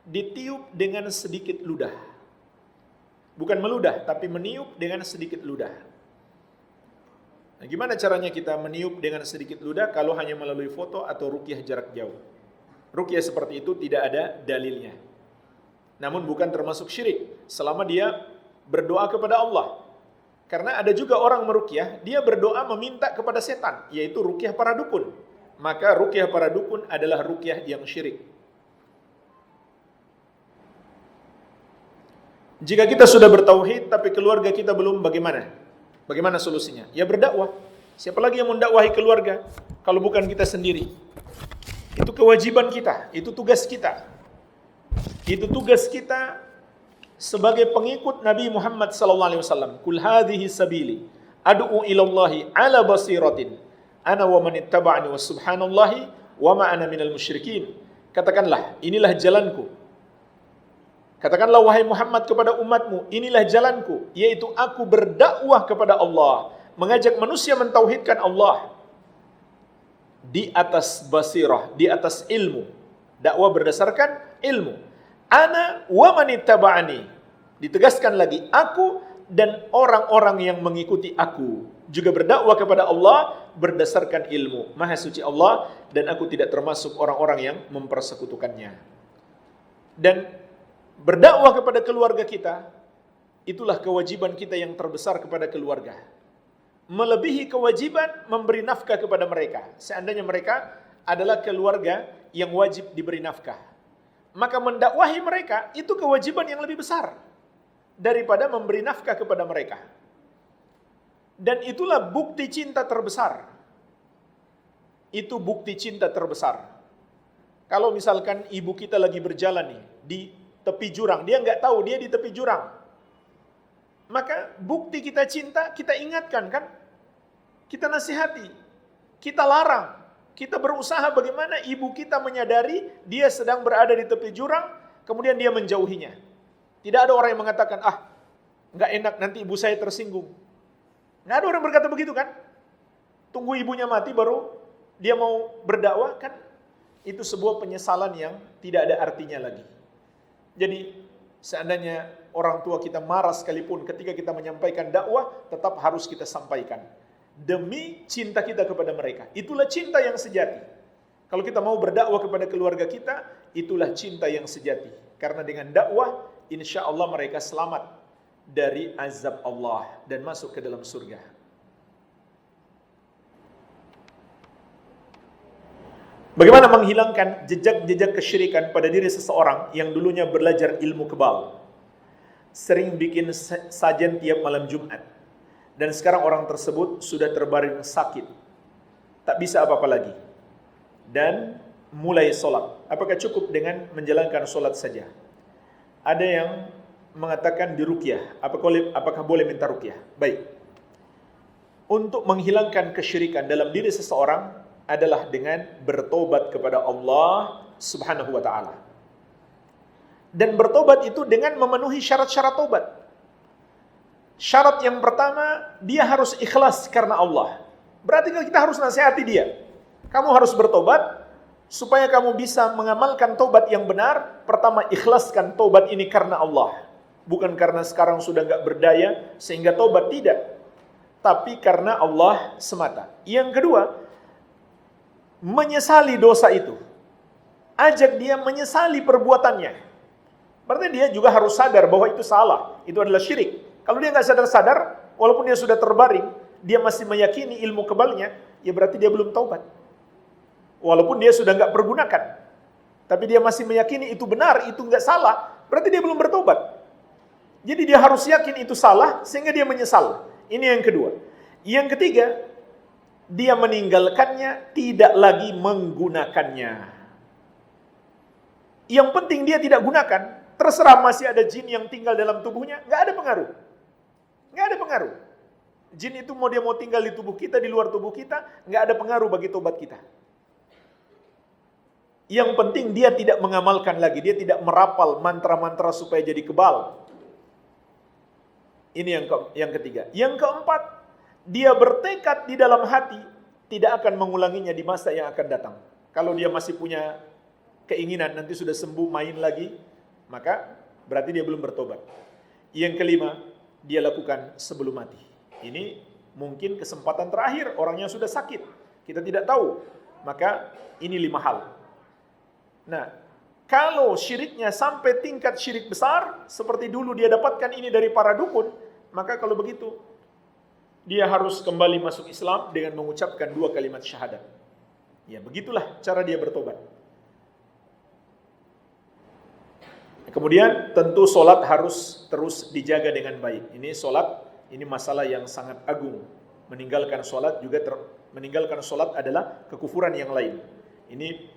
Ditiup dengan sedikit ludah. Bukan meludah, tapi meniup dengan sedikit ludah. Nah, gimana caranya kita meniup dengan sedikit ludah kalau hanya melalui foto atau ruqyah jarak jauh? Ruqyah seperti itu tidak ada dalilnya. Namun bukan termasuk syirik selama dia berdoa kepada Allah. Karena ada juga orang meruqyah, dia berdoa meminta kepada setan, yaitu ruqyah para dukun. Maka ruqyah para dukun adalah ruqyah yang syirik. Jika kita sudah bertauhid tapi keluarga kita belum, bagaimana? Bagaimana solusinya? Ya berdakwah. Siapa lagi yang mendakwahi keluarga kalau bukan kita sendiri? Itu kewajiban kita, itu tugas kita. Itu tugas kita sebagai pengikut Nabi Muhammad SAW. Kul hadhihi sabili ad'u ilallahi ala basiratin ana wa man ittaba'ani wa subhanallahi wa ma ana minal musyrikin. Katakanlah, inilah jalanku. Katakanlah wahai Muhammad kepada umatmu, inilah jalanku, yaitu aku berdakwah kepada Allah, mengajak manusia mentauhidkan Allah di atas basirah, di atas ilmu. Dakwah berdasarkan ilmu. Ana wa man ittaba'ani. Ditegaskan lagi, aku dan orang-orang yang mengikuti aku juga berdakwah kepada Allah berdasarkan ilmu. Maha suci Allah, dan aku tidak termasuk orang-orang yang mempersekutukannya. Dan berdakwah kepada keluarga kita, itulah kewajiban kita yang terbesar kepada keluarga. Melebihi kewajiban memberi nafkah kepada mereka. Seandainya mereka adalah keluarga yang wajib diberi nafkah, maka mendakwahi mereka itu kewajiban yang lebih besar daripada memberi nafkah kepada mereka. Dan itulah bukti cinta terbesar. Itu bukti cinta terbesar. Kalau misalkan ibu kita lagi berjalan nih di tepi jurang, dia nggak tahu dia di tepi jurang, maka bukti kita cinta, kita ingatkan kan, kita nasihati, kita larang, kita berusaha bagaimana ibu kita menyadari dia sedang berada di tepi jurang, kemudian dia menjauhinya. Tidak ada orang yang mengatakan, nggak enak nanti ibu saya tersinggung. Nggak ada orang berkata begitu kan? Tunggu ibunya mati baru dia mau berdakwah kan? Itu sebuah penyesalan yang tidak ada artinya lagi. Jadi seandainya orang tua kita marah sekalipun ketika kita menyampaikan dakwah, tetap harus kita sampaikan. Demi cinta kita kepada mereka. Itulah cinta yang sejati. Kalau kita mau berdakwah kepada keluarga kita, itulah cinta yang sejati. Karena dengan dakwah, insya Allah mereka selamat dari azab Allah dan masuk ke dalam surga. Bagaimana menghilangkan jejak-jejak kesyirikan pada diri seseorang yang dulunya belajar ilmu kebal, sering bikin sajen tiap malam Jumat, dan sekarang orang tersebut sudah terbaring sakit, tak bisa apa-apa lagi, dan mulai sholat. Apakah cukup dengan menjalankan sholat saja? Ada yang mengatakan diruqyah. Apakah boleh minta ruqyah? Baik. Untuk menghilangkan kesyirikan dalam diri seseorang adalah dengan bertobat kepada Allah Subhanahu wa ta'ala. Dan bertobat itu dengan memenuhi syarat-syarat tobat. Syarat yang pertama, dia harus ikhlas karena Allah. Berarti kita harus nasihati dia. Kamu harus bertobat, supaya kamu bisa mengamalkan tobat yang benar. Pertama, ikhlaskan tobat ini karena Allah. Bukan karena sekarang sudah gak berdaya, sehingga tobat, tidak. Tapi karena Allah semata. Yang kedua, menyesali dosa itu. Ajak dia menyesali perbuatannya. Berarti dia juga harus sadar bahwa itu salah. Itu adalah syirik. Kalau dia nggak sadar-sadar, walaupun dia sudah terbaring, dia masih meyakini ilmu kebalnya, ya berarti dia belum taubat. Walaupun dia sudah nggak pergunakan, tapi dia masih meyakini itu benar, itu nggak salah, berarti dia belum bertobat. Jadi dia harus yakin itu salah, sehingga dia menyesal. Ini yang kedua. Yang ketiga, dia meninggalkannya, tidak lagi menggunakannya. Yang penting dia tidak gunakan. Terserah masih ada jin yang tinggal dalam tubuhnya, nggak ada pengaruh. Nggak ada pengaruh. Jin itu dia mau tinggal di tubuh kita, di luar tubuh kita, nggak ada pengaruh bagi tobat kita. Yang penting dia tidak mengamalkan lagi, dia tidak merapal mantra-mantra supaya jadi kebal. Ini yang ketiga. Yang keempat, dia bertekad di dalam hati tidak akan mengulanginya di masa yang akan datang. Kalau dia masih punya keinginan nanti sudah sembuh main lagi, maka berarti dia belum bertobat. Yang kelima, dia lakukan sebelum mati. Ini mungkin kesempatan terakhir, orangnya sudah sakit, kita tidak tahu. Maka ini 5 hal. Nah, kalau syiriknya sampai tingkat syirik besar, seperti dulu dia dapatkan ini dari para dukun, maka kalau begitu, dia harus kembali masuk Islam dengan mengucapkan 2 kalimat syahadat. Ya, begitulah cara dia bertobat. Kemudian tentu solat harus terus dijaga dengan baik. Ini solat, ini masalah yang sangat agung. Meninggalkan solat juga meninggalkan solat adalah kekufuran yang lain. Ini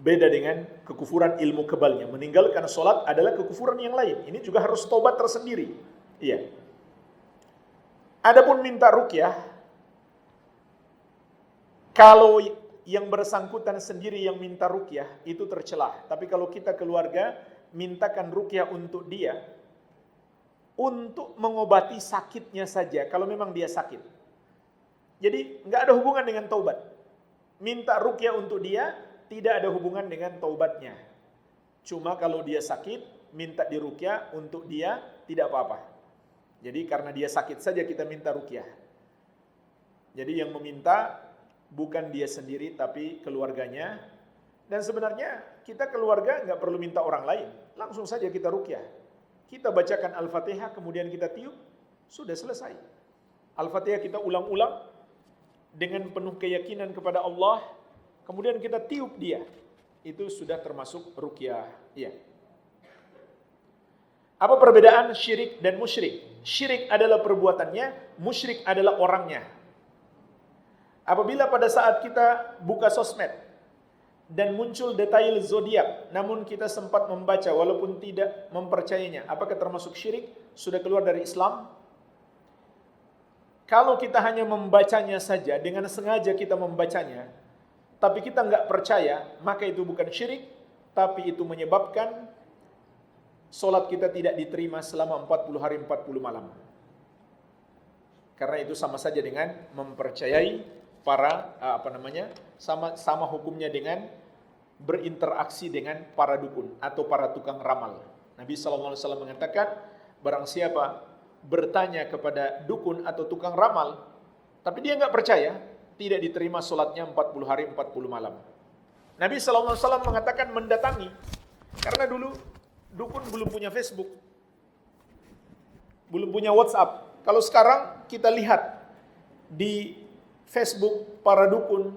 beda dengan kekufuran ilmu kebalnya. Meninggalkan solat adalah kekufuran yang lain. Ini juga harus tobat tersendiri. Iya. Adapun minta ruqyah, kalau yang bersangkutan sendiri yang minta ruqyah itu tercelah. Tapi kalau kita keluarga mintakan ruqyah untuk dia, untuk mengobati sakitnya saja, kalau memang dia sakit. Jadi nggak ada hubungan dengan taubat. Minta ruqyah untuk dia tidak ada hubungan dengan taubatnya. Cuma kalau dia sakit, minta diruqyah untuk dia tidak apa-apa. Jadi karena dia sakit saja kita minta ruqyah. Jadi yang meminta bukan dia sendiri tapi keluarganya. Dan sebenarnya kita keluarga nggak perlu minta orang lain, langsung saja kita ruqyah. Kita bacakan Al-Fatihah kemudian kita tiup, sudah selesai. Al-Fatihah kita ulang-ulang dengan penuh keyakinan kepada Allah, kemudian kita tiup dia. Itu sudah termasuk ruqyah. Iya. Apa perbedaan syirik dan musyrik? Syirik adalah perbuatannya, musyrik adalah orangnya. Apabila pada saat kita buka sosmed dan muncul detail zodiak, namun kita sempat membaca walaupun tidak mempercayainya, apakah termasuk syirik? Sudah keluar dari Islam? Kalau kita hanya membacanya saja, dengan sengaja kita membacanya, tapi kita nggak percaya, maka itu bukan syirik, tapi itu menyebabkan solat kita tidak diterima selama 40 hari 40 malam. Karena itu sama saja dengan mempercayai para sama hukumnya dengan berinteraksi dengan para dukun atau para tukang ramal. Nabi SAW mengatakan, barang siapa bertanya kepada dukun atau tukang ramal, tapi dia nggak percaya, tidak diterima solatnya 40 hari 40 malam. Nabi SAW mengatakan mendatangi, karena dulu dukun belum punya Facebook, belum punya WhatsApp. Kalau sekarang kita lihat di Facebook para dukun,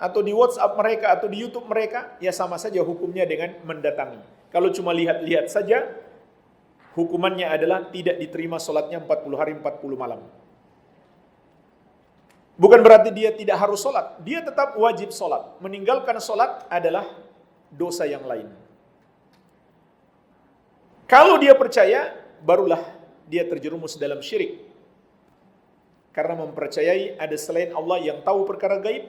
atau di WhatsApp mereka, atau di YouTube mereka, ya sama saja hukumnya dengan mendatangi. Kalau cuma lihat-lihat saja, hukumannya adalah tidak diterima solatnya 40 hari 40 malam. Bukan berarti dia tidak harus solat, dia tetap wajib solat. Meninggalkan solat adalah dosa yang lain. Kalau dia percaya, barulah dia terjerumus dalam syirik. Karena mempercayai ada selain Allah yang tahu perkara gaib,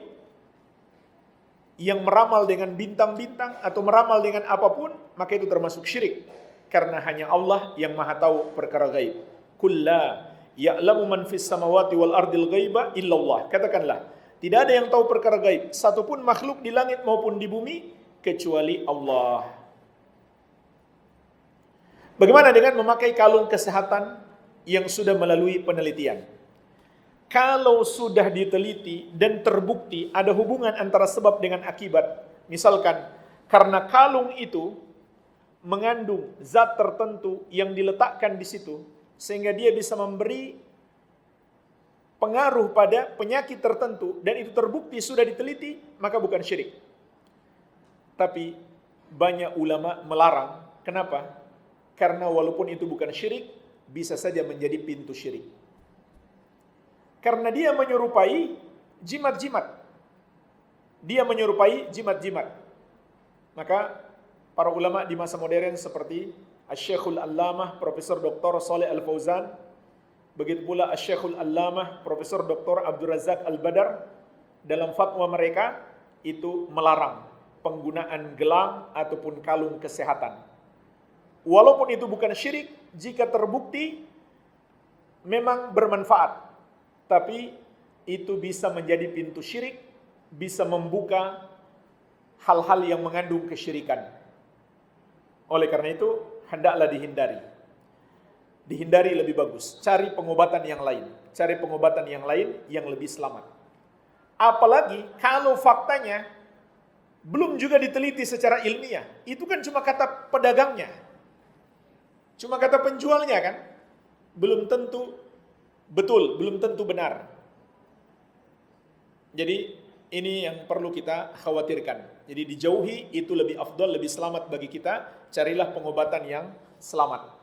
yang meramal dengan bintang-bintang atau meramal dengan apapun, maka itu termasuk syirik. Karena hanya Allah yang maha tahu perkara gaib. Kulla ya'lamu man fis samawati wal ardil ghaiba illallah. Katakanlah, tidak ada yang tahu perkara gaib, satupun makhluk di langit maupun di bumi, kecuali Allah. Bagaimana dengan memakai kalung kesehatan yang sudah melalui penelitian? Kalau sudah diteliti dan terbukti ada hubungan antara sebab dengan akibat, misalkan karena kalung itu mengandung zat tertentu yang diletakkan di situ, sehingga dia bisa memberi pengaruh pada penyakit tertentu, dan itu terbukti sudah diteliti, maka bukan syirik. Tapi banyak ulama melarang. Kenapa? Karena walaupun itu bukan syirik, bisa saja menjadi pintu syirik. Karena dia menyerupai jimat-jimat. Dia menyerupai jimat-jimat. Maka para ulama di masa modern seperti Asy-Syekhul Allamah Profesor Dr. Shalih Al-Fauzan, begitu pula Asy-Syekhul Allamah Profesor Dr. Abdul Razak Al-Badar, dalam fatwa mereka itu melarang penggunaan gelang ataupun kalung kesehatan. Walaupun itu bukan syirik, jika terbukti memang bermanfaat, tapi itu bisa menjadi pintu syirik, bisa membuka hal-hal yang mengandung kesyirikan. Oleh karena itu, hendaklah dihindari. Dihindari lebih bagus. Cari pengobatan yang lain. Cari pengobatan yang lain yang lebih selamat. Apalagi kalau faktanya belum juga diteliti secara ilmiah. Itu kan cuma kata pedagangnya. Cuma kata penjualnya kan. Belum tentu betul, belum tentu benar. Jadi ini yang perlu kita khawatirkan. Jadi dijauhi itu lebih afdal, lebih selamat bagi kita. Carilah pengobatan yang selamat.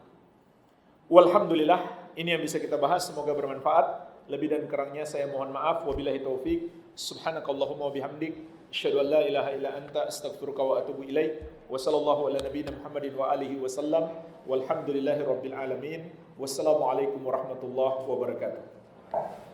Walhamdulillah, ini yang bisa kita bahas, semoga bermanfaat. Lebih dan kurangnya saya mohon maaf. Wabillahi taufik. Subhanakallahumma wa bihamdik, asyhadu an la ilaha illa anta, astaghfiruka wa atubu ilaik. Wa sallallahu ala nabiyyina Muhammadin wa alihi wasallam. Walhamdulillahi rabbil alamin. Wassalamualaikum warahmatullahi wabarakatuh.